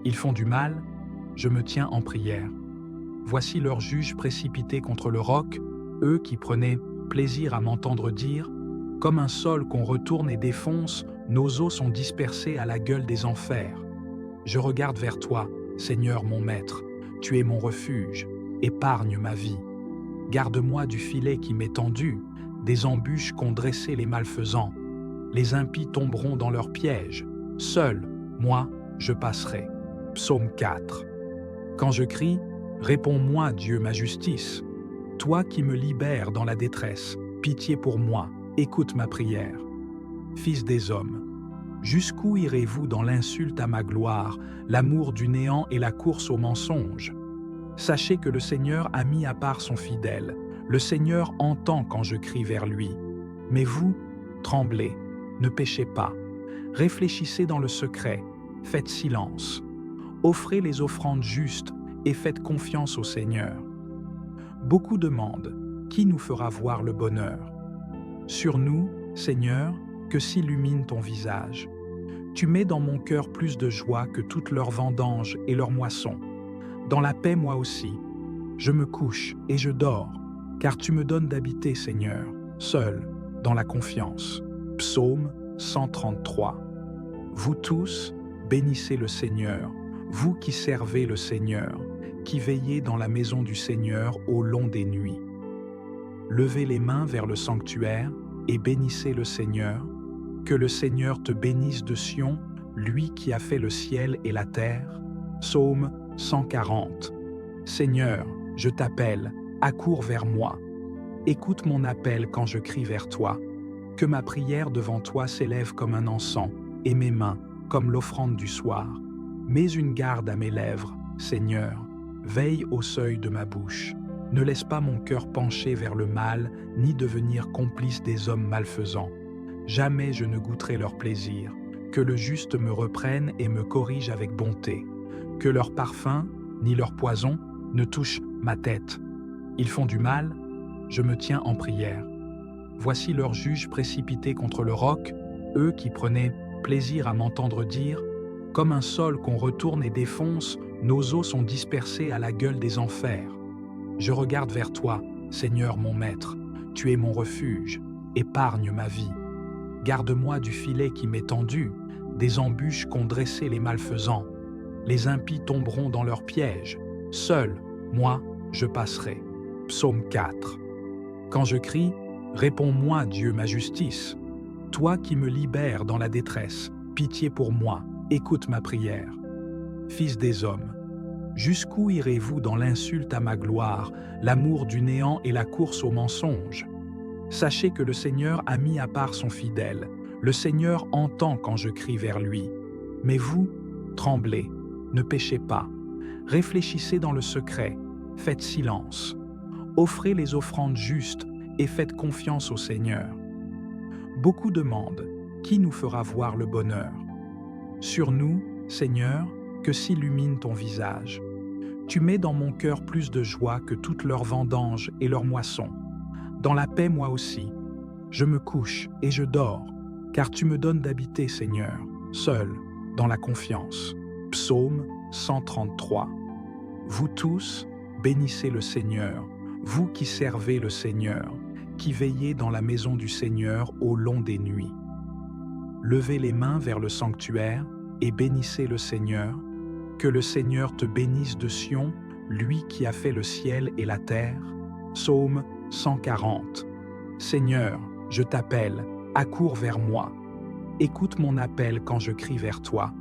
Ils font du mal, je me tiens en prière. Voici leurs juges précipités contre le roc, eux qui prenaient plaisir à m'entendre dire « Comme un sol qu'on retourne et défonce, nos os sont dispersés à la gueule des enfers. » Je regarde vers toi, Seigneur mon Maître, tu es mon refuge, épargne ma vie. Garde-moi du filet qui m'est tendu, des embûches qu'ont dressées les malfaisants. Les impies tomberont dans leurs pièges. Seul, moi, je passerai. Psaume 4. Quand je crie, réponds-moi, Dieu, ma justice. Toi qui me libères dans la détresse, pitié pour moi, écoute ma prière. Fils des hommes, jusqu'où irez-vous dans l'insulte à ma gloire, l'amour du néant et la course au mensonge? Sachez que le Seigneur a mis à part son fidèle. Le Seigneur entend quand je crie vers lui. Mais vous, tremblez, ne péchez pas. Réfléchissez dans le secret, faites silence. Offrez les offrandes justes et faites confiance au Seigneur. Beaucoup demandent, qui nous fera voir le bonheur? Sur nous, Seigneur, que s'illumine ton visage. Tu mets dans mon cœur plus de joie que toutes leurs vendanges et leurs moissons. Dans la paix, moi aussi. Je me couche et je dors, car tu me donnes d'habiter, Seigneur, seul, dans la confiance. Psaume 133. Vous tous, bénissez le Seigneur, vous qui servez le Seigneur, qui veillez dans la maison du Seigneur au long des nuits. Levez les mains vers le sanctuaire et bénissez le Seigneur. Que le Seigneur te bénisse de Sion, lui qui a fait le ciel et la terre. Psaume 140. Seigneur, je t'appelle, accours vers moi. Écoute mon appel quand je crie vers toi. Que ma prière devant toi s'élève comme un encens, et mes mains comme l'offrande du soir. Mets une garde à mes lèvres, Seigneur. Veille au seuil de ma bouche. Ne laisse pas mon cœur pencher vers le mal, ni devenir complice des hommes malfaisants. Jamais je ne goûterai leur plaisir. Que le juste me reprenne et me corrige avec bonté. Que leur parfum, ni leur poison, ne touche ma tête. Ils font du mal, je me tiens en prière. Voici leurs juges précipités contre le roc, eux qui prenaient plaisir à m'entendre dire « Comme un sol qu'on retourne et défonce, nos os sont dispersés à la gueule des enfers. » Je regarde vers toi, Seigneur mon Maître, tu es mon refuge, épargne ma vie. Garde-moi du filet qui m'est tendu, des embûches qu'ont dressées les malfaisants. Les impies tomberont dans leurs pièges. Seul, moi, je passerai. Psaume 4. Quand je crie, réponds-moi, Dieu, ma justice. Toi qui me libères dans la détresse, pitié pour moi, écoute ma prière. Fils des hommes, jusqu'où irez-vous dans l'insulte à ma gloire, l'amour du néant et la course au mensonge? Sachez que le Seigneur a mis à part son fidèle. Le Seigneur entend quand je crie vers lui. Mais vous, tremblez, ne péchez pas. Réfléchissez dans le secret, faites silence. Offrez les offrandes justes et faites confiance au Seigneur. Beaucoup demandent, qui nous fera voir le bonheur? Sur nous, Seigneur, que s'illumine ton visage. Tu mets dans mon cœur plus de joie que toutes leurs vendanges et leurs moissons. Dans la paix, moi aussi. Je me couche et je dors, car tu me donnes d'habiter, Seigneur, seul, dans la confiance. Psaume 133. Vous tous, bénissez le Seigneur, vous qui servez le Seigneur, qui veillez dans la maison du Seigneur au long des nuits. Levez les mains vers le sanctuaire et bénissez le Seigneur. Que le Seigneur te bénisse de Sion, lui qui a fait le ciel et la terre. Psaume 140. Seigneur, je t'appelle, accours vers moi. Écoute mon appel quand je crie vers toi.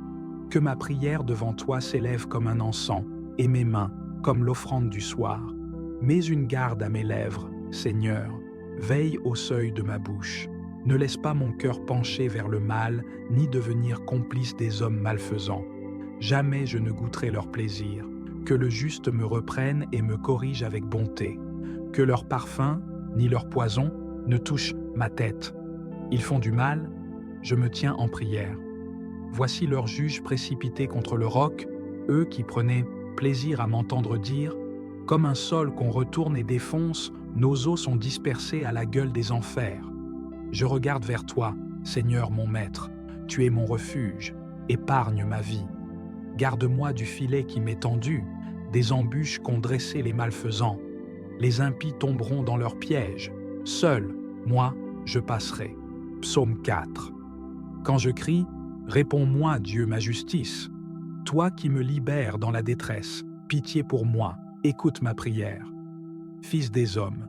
Que ma prière devant toi s'élève comme un encens, et mes mains comme l'offrande du soir. Mets une garde à mes lèvres, Seigneur. Veille au seuil de ma bouche. Ne laisse pas mon cœur pencher vers le mal, ni devenir complice des hommes malfaisants. Jamais je ne goûterai leur plaisir. Que le juste me reprenne et me corrige avec bonté. Que leur parfum, ni leur poison, ne touche ma tête. Ils font du mal, je me tiens en prière. Voici leurs juges précipités contre le roc, eux qui prenaient plaisir à m'entendre dire « Comme un sol qu'on retourne et défonce, nos os sont dispersés à la gueule des enfers. » Je regarde vers toi, Seigneur mon Maître, tu es mon refuge, épargne ma vie. Garde-moi du filet qui m'est tendu, des embûches qu'ont dressées les malfaisants. Les impies tomberont dans leurs pièges. Seul, moi, je passerai. Psaume 4. Quand je crie, réponds-moi, Dieu, ma justice. Toi qui me libères dans la détresse, pitié pour moi, écoute ma prière. Fils des hommes,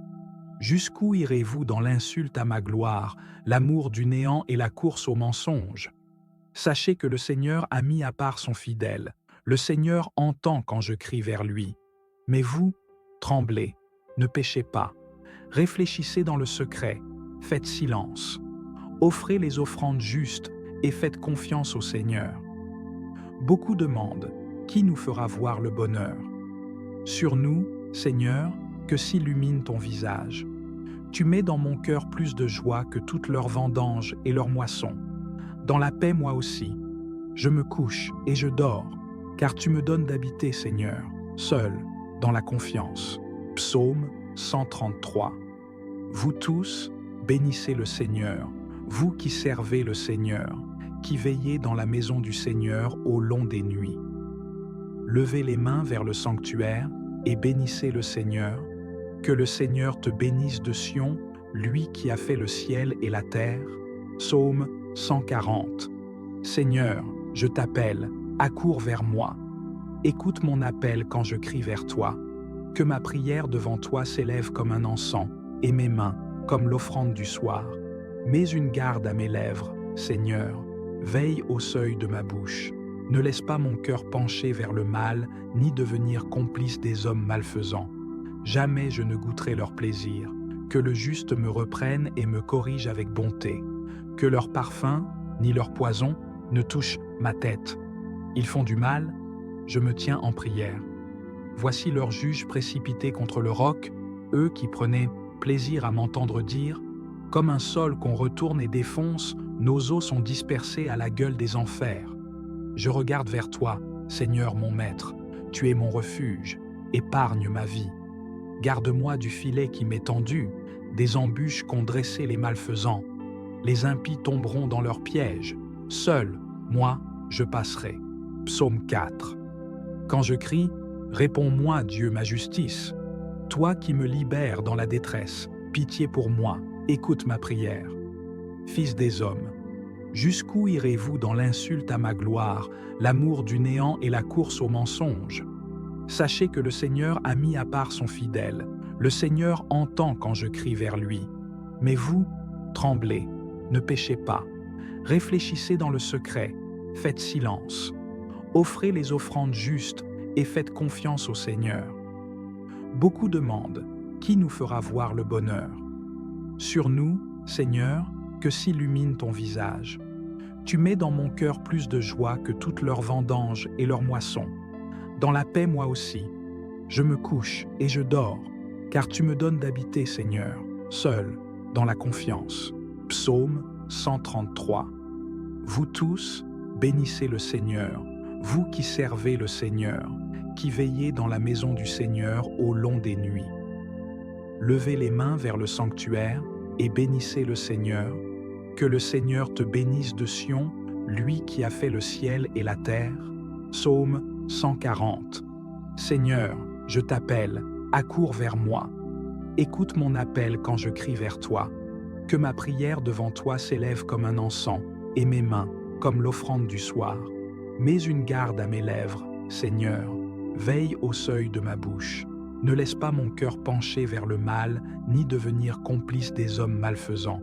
jusqu'où irez-vous dans l'insulte à ma gloire, l'amour du néant et la course au mensonge? Sachez que le Seigneur a mis à part son fidèle. Le Seigneur entend quand je crie vers lui. Mais vous, tremblez, ne péchez pas. Réfléchissez dans le secret, faites silence. Offrez les offrandes justes et faites confiance au Seigneur. Beaucoup demandent, qui nous fera voir le bonheur? Sur nous, Seigneur, que s'illumine ton visage. Tu mets dans mon cœur plus de joie que toutes leurs vendanges et leurs moissons. Dans la paix, moi aussi. Je me couche et je dors, car tu me donnes d'habiter, Seigneur, seul, dans la confiance. Psaume 133. Vous tous, bénissez le Seigneur, vous qui servez le Seigneur, qui veillez dans la maison du Seigneur au long des nuits. Levez les mains vers le sanctuaire et bénissez le Seigneur. Que le Seigneur te bénisse de Sion, lui qui a fait le ciel et la terre. Psaume 140. Seigneur, je t'appelle, accours vers moi. Écoute mon appel quand je crie vers toi. Que ma prière devant toi s'élève comme un encens, et mes mains comme l'offrande du soir. Mets une garde à mes lèvres, Seigneur. Veille au seuil de ma bouche. Ne laisse pas mon cœur pencher vers le mal, ni devenir complice des hommes malfaisants. Jamais je ne goûterai leur plaisir. Que le juste me reprenne et me corrige avec bonté. Que leur parfum, ni leur poison, ne touche ma tête. Ils font du mal, je me tiens en prière. Voici leurs juges précipités contre le roc, eux qui prenaient plaisir à m'entendre dire « Comme un sol qu'on retourne et défonce, nos os sont dispersés à la gueule des enfers. » Je regarde vers toi, Seigneur mon Maître, tu es mon refuge, épargne ma vie. Garde-moi du filet qui m'est tendu, des embûches qu'ont dressées les malfaisants. Les impies tomberont dans leurs pièges. Seul, moi, je passerai. Psaume 4. Quand je crie, réponds-moi, Dieu, ma justice. Toi qui me libères dans la détresse, pitié pour moi, écoute ma prière. Fils des hommes, jusqu'où irez-vous dans l'insulte à ma gloire, l'amour du néant et la course au mensonge? Sachez que le Seigneur a mis à part son fidèle. Le Seigneur entend quand je crie vers lui. Mais vous, tremblez, ne péchez pas. Réfléchissez dans le secret, faites silence. Offrez les offrandes justes et faites confiance au Seigneur. Beaucoup demandent, qui nous fera voir le bonheur? Sur nous, Seigneur, que s'illumine ton visage. Tu mets dans mon cœur plus de joie que toutes leurs vendanges et leurs moissons. Dans la paix, moi aussi. Je me couche et je dors, car tu me donnes d'habiter, Seigneur, seul, dans la confiance. Psaume 133. Vous tous, bénissez le Seigneur, vous qui servez le Seigneur, qui veillez dans la maison du Seigneur au long des nuits. Levez les mains vers le sanctuaire et bénissez le Seigneur. Que le Seigneur te bénisse de Sion, lui qui a fait le ciel et la terre. Psaume 140. Seigneur, je t'appelle, accours vers moi. Écoute mon appel quand je crie vers toi. Que ma prière devant toi s'élève comme un encens, et mes mains comme l'offrande du soir. Mets une garde à mes lèvres, Seigneur, veille au seuil de ma bouche. Ne laisse pas mon cœur pencher vers le mal, ni devenir complice des hommes malfaisants.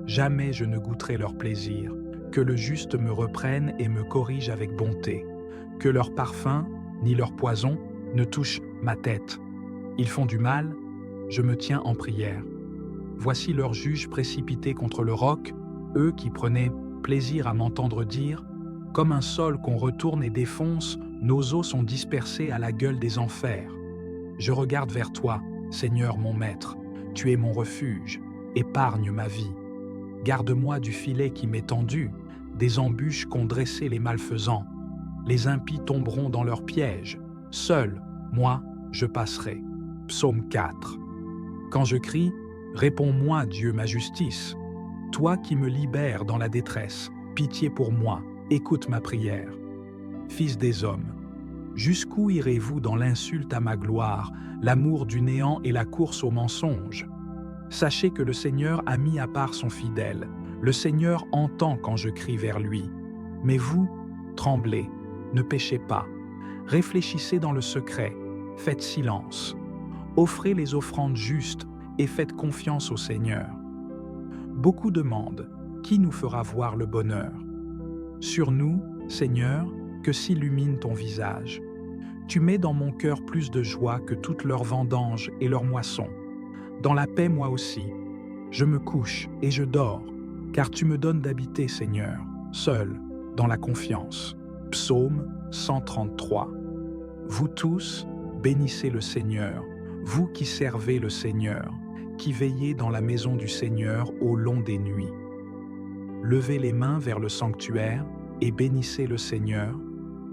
Jamais je ne goûterai leur plaisir. Que le juste me reprenne et me corrige avec bonté. Que leur parfum, ni leur poison, ne touche ma tête. Ils font du mal, je me tiens en prière. Voici leurs juges précipités contre le roc, eux qui prenaient plaisir à m'entendre dire « Comme un sol qu'on retourne et défonce, nos os sont dispersés à la gueule des enfers. » Je regarde vers toi, Seigneur mon Maître, tu es mon refuge, épargne ma vie. Garde-moi du filet qui m'est tendu, des embûches qu'ont dressées les malfaisants. Les impies tomberont dans leurs pièges, seul, moi, je passerai. Psaume 4. Quand je crie, réponds-moi, Dieu, ma justice. Toi qui me libères dans la détresse, pitié pour moi, écoute ma prière. Fils des hommes, jusqu'où irez-vous dans l'insulte à ma gloire, l'amour du néant et la course au mensonge? Sachez que le Seigneur a mis à part son fidèle. Le Seigneur entend quand je crie vers lui. Mais vous, tremblez, ne péchez pas. Réfléchissez dans le secret, faites silence. Offrez les offrandes justes et faites confiance au Seigneur. Beaucoup demandent, qui nous fera voir le bonheur? Sur nous, Seigneur, que s'illumine ton visage. Tu mets dans mon cœur plus de joie que toutes leurs vendanges et leurs moissons. Dans la paix, moi aussi, je me couche et je dors, car tu me donnes d'habiter, Seigneur, seul, dans la confiance. Psaume 133. Vous tous, bénissez le Seigneur, vous qui servez le Seigneur, qui veillez dans la maison du Seigneur au long des nuits. Levez les mains vers le sanctuaire et bénissez le Seigneur.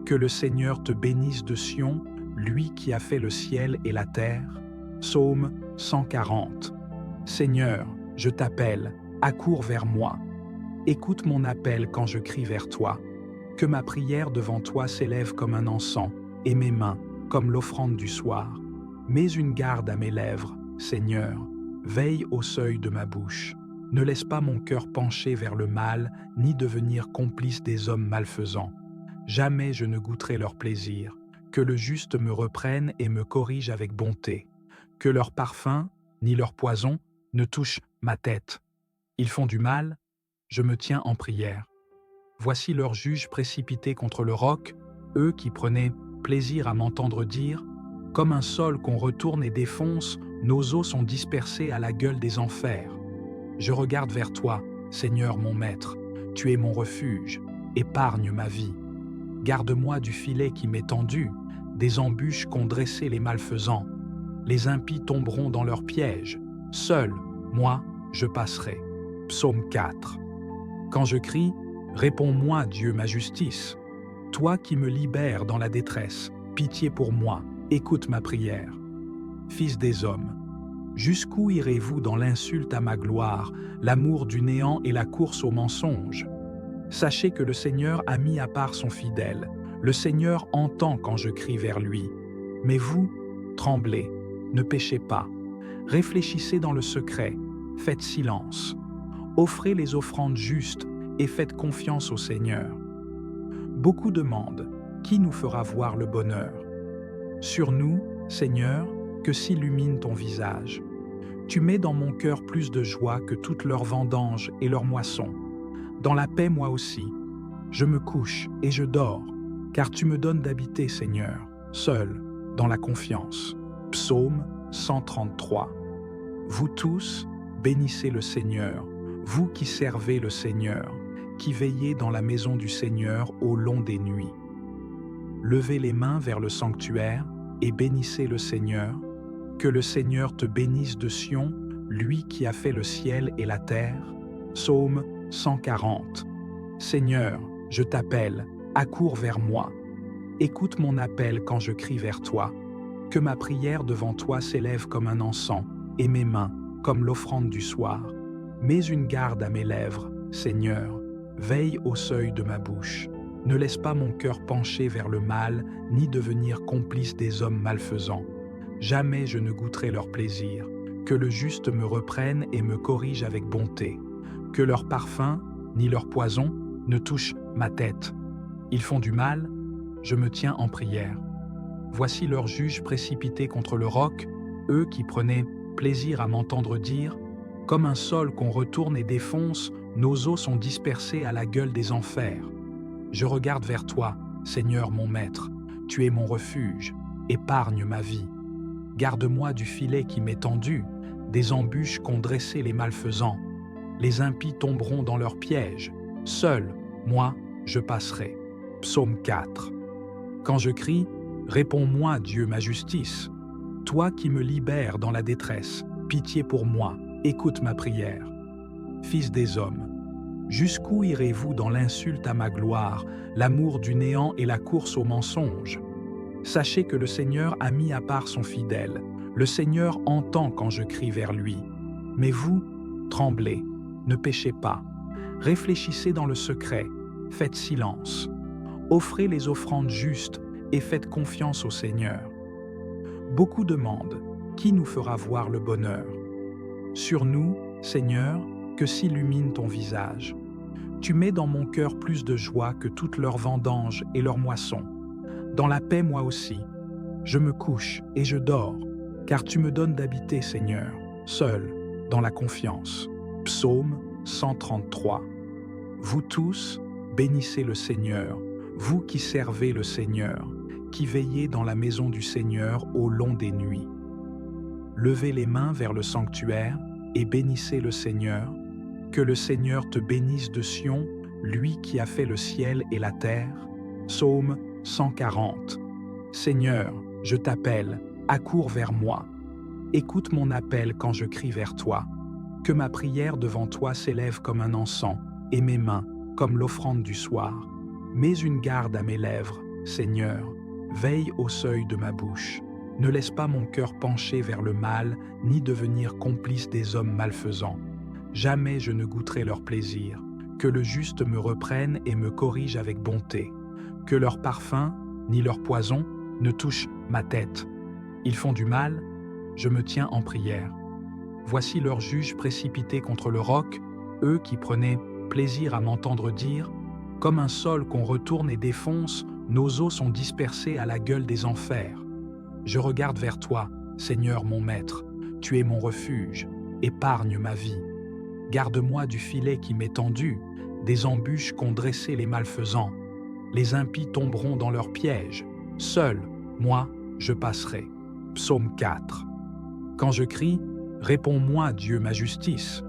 Que le Seigneur te bénisse de Sion, lui qui a fait le ciel et la terre. Psaume 140. Seigneur, je t'appelle, accours vers moi. Écoute mon appel quand je crie vers toi. Que ma prière devant toi s'élève comme un encens, et mes mains comme l'offrande du soir. Mets une garde à mes lèvres, Seigneur, veille au seuil de ma bouche. Ne laisse pas mon cœur pencher vers le mal, ni devenir complice des hommes malfaisants. Jamais je ne goûterai leur plaisir. Que le juste me reprenne et me corrige avec bonté. Que leur parfum, ni leur poison, ne touche ma tête. Ils font du mal, je me tiens en prière. Voici leurs juges précipités contre le roc, eux qui prenaient plaisir à m'entendre dire « Comme un sol qu'on retourne et défonce, nos os sont dispersés à la gueule des enfers. » Je regarde vers toi, Seigneur mon Maître, tu es mon refuge, épargne ma vie. Garde-moi du filet qui m'est tendu, des embûches qu'ont dressées les malfaisants. Les impies tomberont dans leurs pièges. Seul, moi, je passerai. Psaume 4. Quand je crie, réponds-moi, Dieu, ma justice. Toi qui me libères dans la détresse, pitié pour moi, écoute ma prière. Fils des hommes, jusqu'où irez-vous dans l'insulte à ma gloire, l'amour du néant et la course au mensonge? Sachez que le Seigneur a mis à part son fidèle. Le Seigneur entend quand je crie vers lui. Mais vous, tremblez, ne péchez pas. Réfléchissez dans le secret, faites silence. Offrez les offrandes justes et faites confiance au Seigneur. Beaucoup demandent, qui nous fera voir le bonheur? Sur nous, Seigneur, que s'illumine ton visage. Tu mets dans mon cœur plus de joie que toutes leurs vendanges et leurs moissons. Dans la paix, moi aussi, je me couche et je dors, car tu me donnes d'habiter, Seigneur, seul, dans la confiance. Psaume 133. Vous tous, bénissez le Seigneur, vous qui servez le Seigneur, qui veillez dans la maison du Seigneur au long des nuits. Levez les mains vers le sanctuaire et bénissez le Seigneur. Que le Seigneur te bénisse de Sion, lui qui a fait le ciel et la terre. Psaume 140. Seigneur, je t'appelle, accours vers moi. Écoute mon appel quand je crie vers toi. Que ma prière devant toi s'élève comme un encens, et mes mains comme l'offrande du soir. Mets une garde à mes lèvres, Seigneur, veille au seuil de ma bouche. Ne laisse pas mon cœur pencher vers le mal, ni devenir complice des hommes malfaisants. Jamais je ne goûterai leur plaisir. Que le juste me reprenne et me corrige avec bonté. Que leur parfum, ni leur poison, ne touche ma tête. Ils font du mal, je me tiens en prière. Voici leurs juges précipités contre le roc, eux qui prenaient plaisir à m'entendre dire « Comme un sol qu'on retourne et défonce, nos os sont dispersés à la gueule des enfers. » Je regarde vers toi, Seigneur mon Maître, tu es mon refuge, épargne ma vie. Garde-moi du filet qui m'est tendu, des embûches qu'ont dressées les malfaisants. Les impies tomberont dans leurs pièges, seul, moi, je passerai. Psaume 4. Quand je crie, réponds-moi, Dieu, ma justice. Toi qui me libères dans la détresse, pitié pour moi, écoute ma prière. Fils des hommes, jusqu'où irez-vous dans l'insulte à ma gloire, l'amour du néant et la course au mensonge? Sachez que le Seigneur a mis à part son fidèle. Le Seigneur entend quand je crie vers lui. Mais vous, tremblez, ne péchez pas. Réfléchissez dans le secret, faites silence. Offrez les offrandes justes et faites confiance au Seigneur. Beaucoup demandent, qui nous fera voir le bonheur? Sur nous, Seigneur, que s'illumine ton visage. Tu mets dans mon cœur plus de joie que toutes leurs vendanges et leurs moissons. Dans la paix, moi aussi. Je me couche et je dors, car tu me donnes d'habiter, Seigneur, seul, dans la confiance. Psaume 133. Vous tous, bénissez le Seigneur, vous qui servez le Seigneur, qui veillez dans la maison du Seigneur au long des nuits. Levez les mains vers le sanctuaire et bénissez le Seigneur. Que le Seigneur te bénisse de Sion, lui qui a fait le ciel et la terre. Psaume 140. Seigneur, je t'appelle, accours vers moi. Écoute mon appel quand je crie vers toi. Que ma prière devant toi s'élève comme un encens, et mes mains comme l'offrande du soir. Mets une garde à mes lèvres, Seigneur, veille au seuil de ma bouche. Ne laisse pas mon cœur pencher vers le mal, ni devenir complice des hommes malfaisants. Jamais je ne goûterai leur plaisir. Que le juste me reprenne et me corrige avec bonté. Que leur parfum, ni leur poison, ne touche ma tête. Ils font du mal, je me tiens en prière. Voici leurs juges précipités contre le roc, eux qui prenaient plaisir à m'entendre dire « Comme un sol qu'on retourne et défonce, nos os sont dispersés à la gueule des enfers. » Je regarde vers toi, Seigneur mon Maître, tu es mon refuge, épargne ma vie. Garde-moi du filet qui m'est tendu, des embûches qu'ont dressées les malfaisants. Les impies tomberont dans leurs pièges. Seul, moi, je passerai. Psaume 4. Quand je crie, réponds-moi, Dieu, ma justice.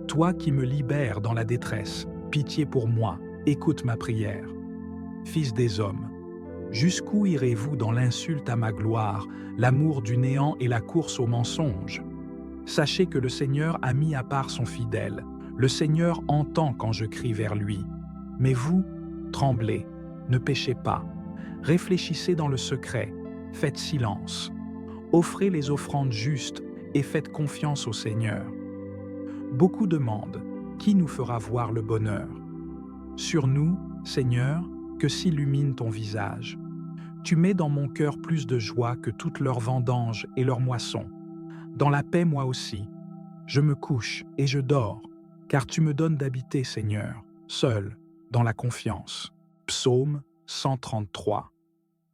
Toi qui me libères dans la détresse, pitié pour moi, écoute ma prière. Fils des hommes, jusqu'où irez-vous dans l'insulte à ma gloire, l'amour du néant et la course au mensonge? Sachez que le Seigneur a mis à part son fidèle. Le Seigneur entend quand je crie vers lui. Mais vous, tremblez, ne péchez pas. Réfléchissez dans le secret, faites silence. Offrez les offrandes justes et faites confiance au Seigneur. Beaucoup demandent, qui nous fera voir le bonheur? Sur nous, Seigneur, que s'illumine ton visage. Tu mets dans mon cœur plus de joie que toutes leurs vendanges et leurs moissons. Dans la paix, moi aussi. Je me couche et je dors, car tu me donnes d'habiter, Seigneur, seul, dans la confiance. Psaume 133.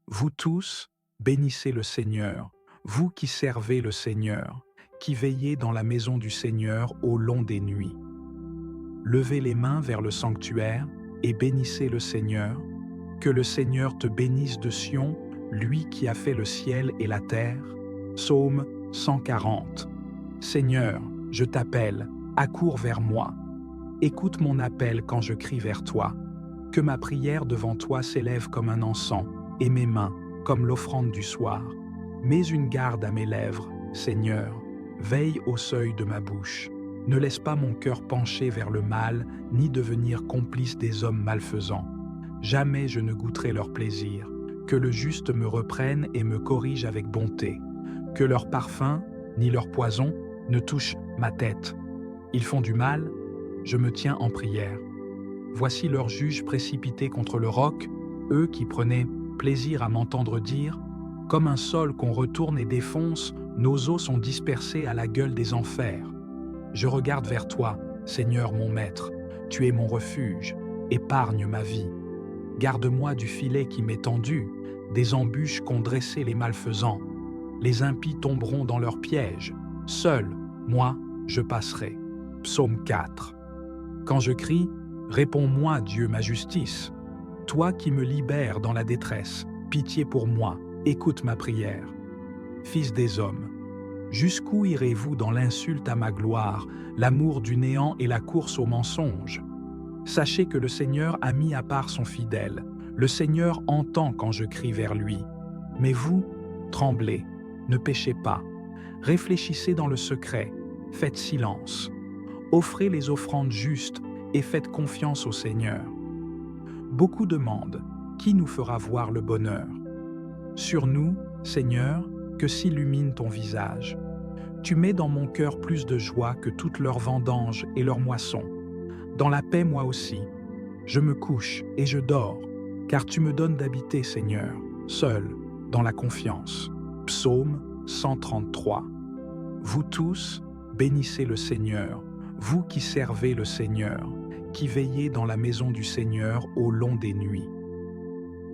Vous tous, bénissez le Seigneur, vous qui servez le Seigneur, qui veillez dans la maison du Seigneur au long des nuits. Levez les mains vers le sanctuaire et bénissez le Seigneur. Que le Seigneur te bénisse de Sion, lui qui a fait le ciel et la terre. Psaume 140. Seigneur, je t'appelle, accours vers moi. Écoute mon appel quand je crie vers toi. Que ma prière devant toi s'élève comme un encens, et mes mains comme l'offrande du soir. Mets une garde à mes lèvres, Seigneur, veille au seuil de ma bouche. Ne laisse pas mon cœur pencher vers le mal, ni devenir complice des hommes malfaisants. Jamais je ne goûterai leur plaisir. Que le juste me reprenne et me corrige avec bonté. Que leur parfum, ni leur poison, ne touche ma tête. Ils font du mal, je me tiens en prière. Voici leurs juges précipités contre le roc, eux qui prenaient plaisir à m'entendre dire, comme un sol qu'on retourne et défonce, nos os sont dispersés à la gueule des enfers. Je regarde vers toi, Seigneur mon Maître, tu es mon refuge, épargne ma vie. Garde-moi du filet qui m'est tendu, des embûches qu'ont dressées les malfaisants. Les impies tomberont dans leurs pièges, seul, moi, je passerai. Psaume 4. Quand je crie, réponds-moi, Dieu, ma justice. Toi qui me libères dans la détresse, pitié pour moi, écoute ma prière. Fils des hommes, jusqu'où irez-vous dans l'insulte à ma gloire, l'amour du néant et la course au mensonge? Sachez que le Seigneur a mis à part son fidèle. Le Seigneur entend quand je crie vers lui. Mais vous, tremblez, ne péchez pas. Réfléchissez dans le secret, faites silence. Offrez les offrandes justes et faites confiance au Seigneur. Beaucoup demandent, qui nous fera voir le bonheur? Sur nous, Seigneur, que s'illumine ton visage. Tu mets dans mon cœur plus de joie que toutes leurs vendanges et leurs moissons. Dans la paix, moi aussi, je me couche et je dors, car tu me donnes d'habiter, Seigneur, seul, dans la confiance. Psaume 133. Vous tous, bénissez le Seigneur, vous qui servez le Seigneur, qui veillez dans la maison du Seigneur au long des nuits.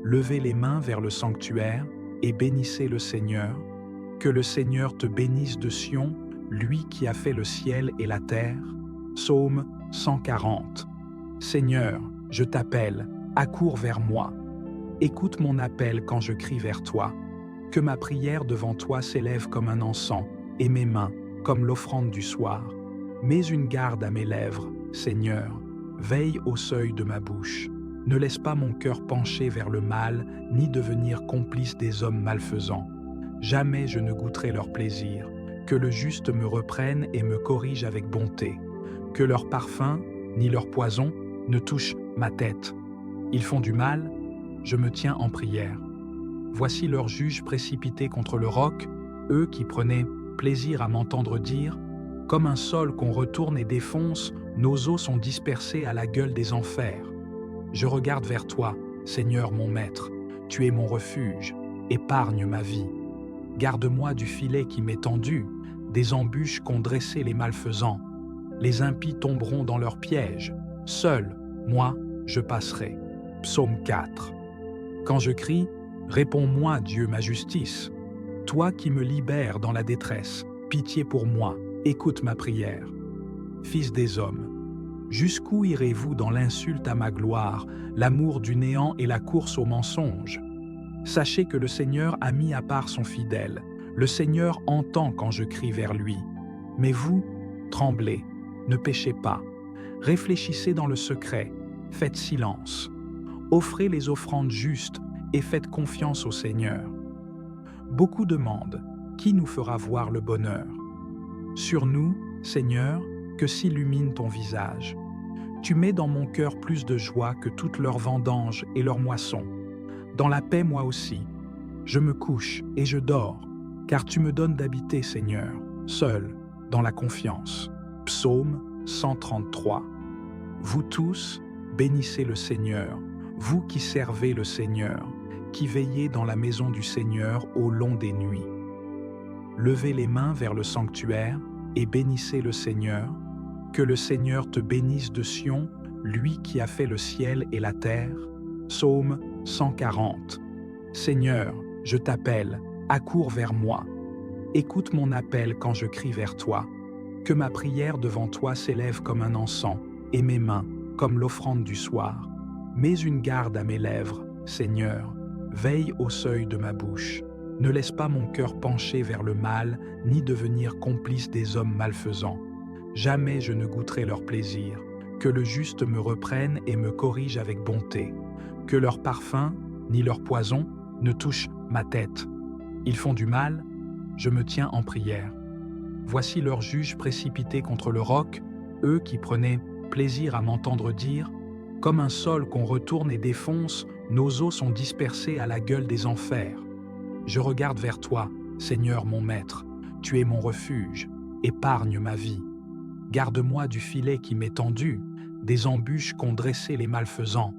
Levez les mains vers le sanctuaire et bénissez le Seigneur. Que le Seigneur te bénisse de Sion, lui qui a fait le ciel et la terre. Psaume 140. Seigneur, je t'appelle, accours vers moi. Écoute mon appel quand je crie vers toi. Que ma prière devant toi s'élève comme un encens, et mes mains comme l'offrande du soir. Mets une garde à mes lèvres, Seigneur. Veille au seuil de ma bouche. Ne laisse pas mon cœur pencher vers le mal, ni devenir complice des hommes malfaisants. Jamais je ne goûterai leur plaisir. Que le juste me reprenne et me corrige avec bonté. Que leur parfum, ni leur poison, ne touche ma tête. Ils font du mal, je me tiens en prière. Voici leurs juges précipités contre le roc, eux qui prenaient plaisir à m'entendre dire, comme un sol qu'on retourne et défonce, nos os sont dispersés à la gueule des enfers. Je regarde vers toi, Seigneur mon Maître, tu es mon refuge, épargne ma vie. Garde-moi du filet qui m'est tendu, des embûches qu'ont dressées les malfaisants. Les impies tomberont dans leurs pièges. Seul, moi, je passerai. Psaume 4. Quand je crie, réponds-moi, Dieu, ma justice. Toi qui me libères dans la détresse, pitié pour moi, écoute ma prière. Fils des hommes, jusqu'où irez-vous dans l'insulte à ma gloire, l'amour du néant et la course au mensonge? Sachez que le Seigneur a mis à part son fidèle. Le Seigneur entend quand je crie vers lui. Mais vous, tremblez, ne péchez pas. Réfléchissez dans le secret, faites silence. Offrez les offrandes justes et faites confiance au Seigneur. Beaucoup demandent, qui nous fera voir le bonheur? Sur nous, Seigneur, que s'illumine ton visage. Tu mets dans mon cœur plus de joie que toutes leurs vendanges et leurs moissons. Dans la paix, moi aussi, je me couche et je dors, car tu me donnes d'habiter, Seigneur, seul, dans la confiance. Psaume 133. Vous tous, bénissez le Seigneur, vous qui servez le Seigneur, qui veillez dans la maison du Seigneur au long des nuits. Levez les mains vers le sanctuaire et bénissez le Seigneur. Que le Seigneur te bénisse de Sion, lui qui a fait le ciel et la terre. Psaume 140. Seigneur, je t'appelle, accours vers moi. Écoute mon appel quand je crie vers toi. Que ma prière devant toi s'élève comme un encens, et mes mains comme l'offrande du soir. Mets une garde à mes lèvres, Seigneur. Veille au seuil de ma bouche. Ne laisse pas mon cœur pencher vers le mal, ni devenir complice des hommes malfaisants. Jamais je ne goûterai leur plaisir. Que le juste me reprenne et me corrige avec bonté. Que leur parfum, ni leur poison, ne touche ma tête. Ils font du mal, je me tiens en prière. Voici leurs juges précipités contre le roc, eux qui prenaient plaisir à m'entendre dire, comme un sol qu'on retourne et défonce, nos os sont dispersés à la gueule des enfers. Je regarde vers toi, Seigneur mon Maître, tu es mon refuge, épargne ma vie. Garde-moi du filet qui m'est tendu, des embûches qu'ont dressées les malfaisants.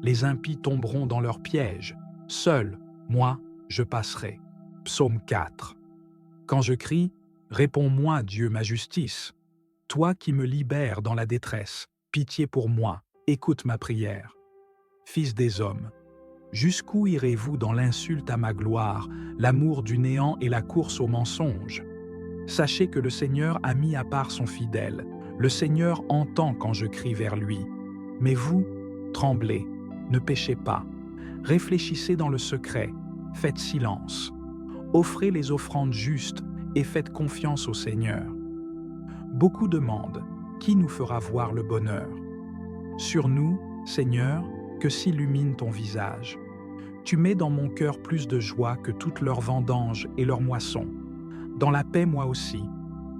Les impies tomberont dans leurs pièges. Seul, moi, je passerai. Psaume 4. Quand je crie, réponds-moi, Dieu, ma justice. Toi qui me libères dans la détresse, pitié pour moi, écoute ma prière. Fils des hommes, jusqu'où irez-vous dans l'insulte à ma gloire, l'amour du néant et la course au mensonge? Sachez que le Seigneur a mis à part son fidèle. Le Seigneur entend quand je crie vers lui. Mais vous, tremblez, ne péchez pas. Réfléchissez dans le secret, faites silence. Offrez les offrandes justes et faites confiance au Seigneur. Beaucoup demandent, qui nous fera voir le bonheur? Sur nous, Seigneur, que s'illumine ton visage. Tu mets dans mon cœur plus de joie que toutes leurs vendanges et leurs moissons. Dans la paix, moi aussi.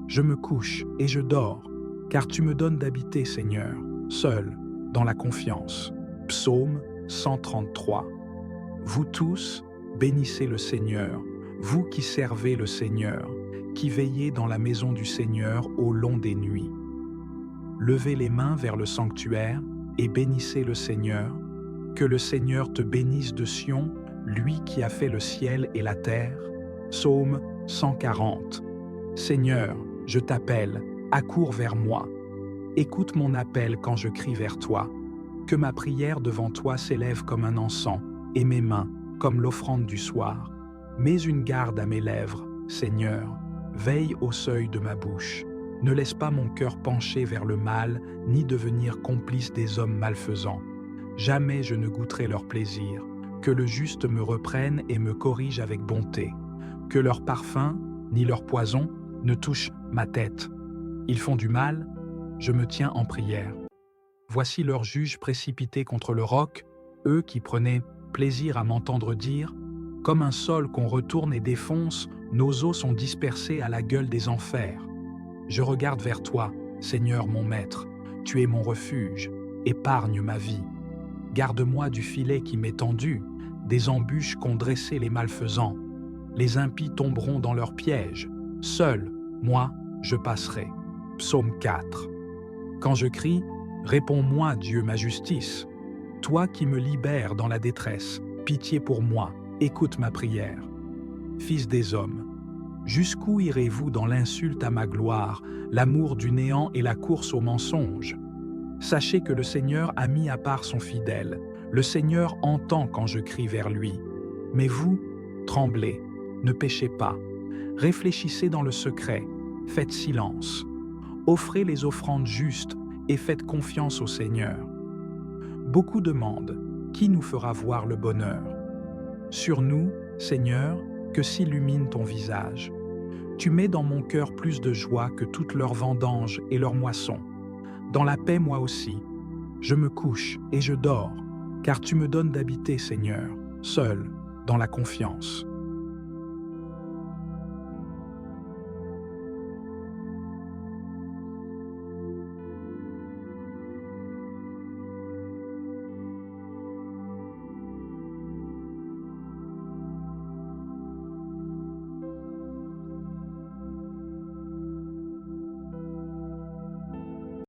Je me couche et je dors, car tu me donnes d'habiter, Seigneur, seul, dans la confiance. Psaume 133. Vous tous, bénissez le Seigneur, vous qui servez le Seigneur, qui veillez dans la maison du Seigneur au long des nuits. Levez les mains vers le sanctuaire et bénissez le Seigneur. Que le Seigneur te bénisse de Sion, lui qui a fait le ciel et la terre. Psaume 140. Seigneur, je t'appelle, accours vers moi. Écoute mon appel quand je crie vers toi. Que ma prière devant toi s'élève comme un encens, et mes mains comme l'offrande du soir. Mets une garde à mes lèvres, Seigneur, veille au seuil de ma bouche. Ne laisse pas mon cœur pencher vers le mal, ni devenir complice des hommes malfaisants. Jamais je ne goûterai leur plaisir. Que le juste me reprenne et me corrige avec bonté. Que leur parfum, ni leur poison, ne touche ma tête. Ils font du mal, je me tiens en prière. Voici leurs juges précipités contre le roc, eux qui prenaient plaisir à m'entendre dire « Comme un sol qu'on retourne et défonce, nos os sont dispersés à la gueule des enfers. » Je regarde vers toi, Seigneur mon Maître, tu es mon refuge, épargne ma vie. Garde-moi du filet qui m'est tendu, des embûches qu'ont dressées les malfaisants. Les impies tomberont dans leurs pièges. Seul, moi, je passerai. Psaume 4. Quand je crie, réponds-moi, Dieu, ma justice. Toi qui me libères dans la détresse, pitié pour moi, écoute ma prière. Fils des hommes, jusqu'où irez-vous dans l'insulte à ma gloire, l'amour du néant et la course au mensonge? Sachez que le Seigneur a mis à part son fidèle. Le Seigneur entend quand je crie vers lui. Mais vous, tremblez, ne péchez pas. Réfléchissez dans le secret, faites silence. Offrez les offrandes justes et faites confiance au Seigneur. Beaucoup demandent, qui nous fera voir le bonheur? Sur nous, Seigneur, que s'illumine ton visage. Tu mets dans mon cœur plus de joie que toutes leurs vendanges et leurs moissons. Dans la paix, moi aussi. Je me couche et je dors, car tu me donnes d'habiter, Seigneur, seul, dans la confiance.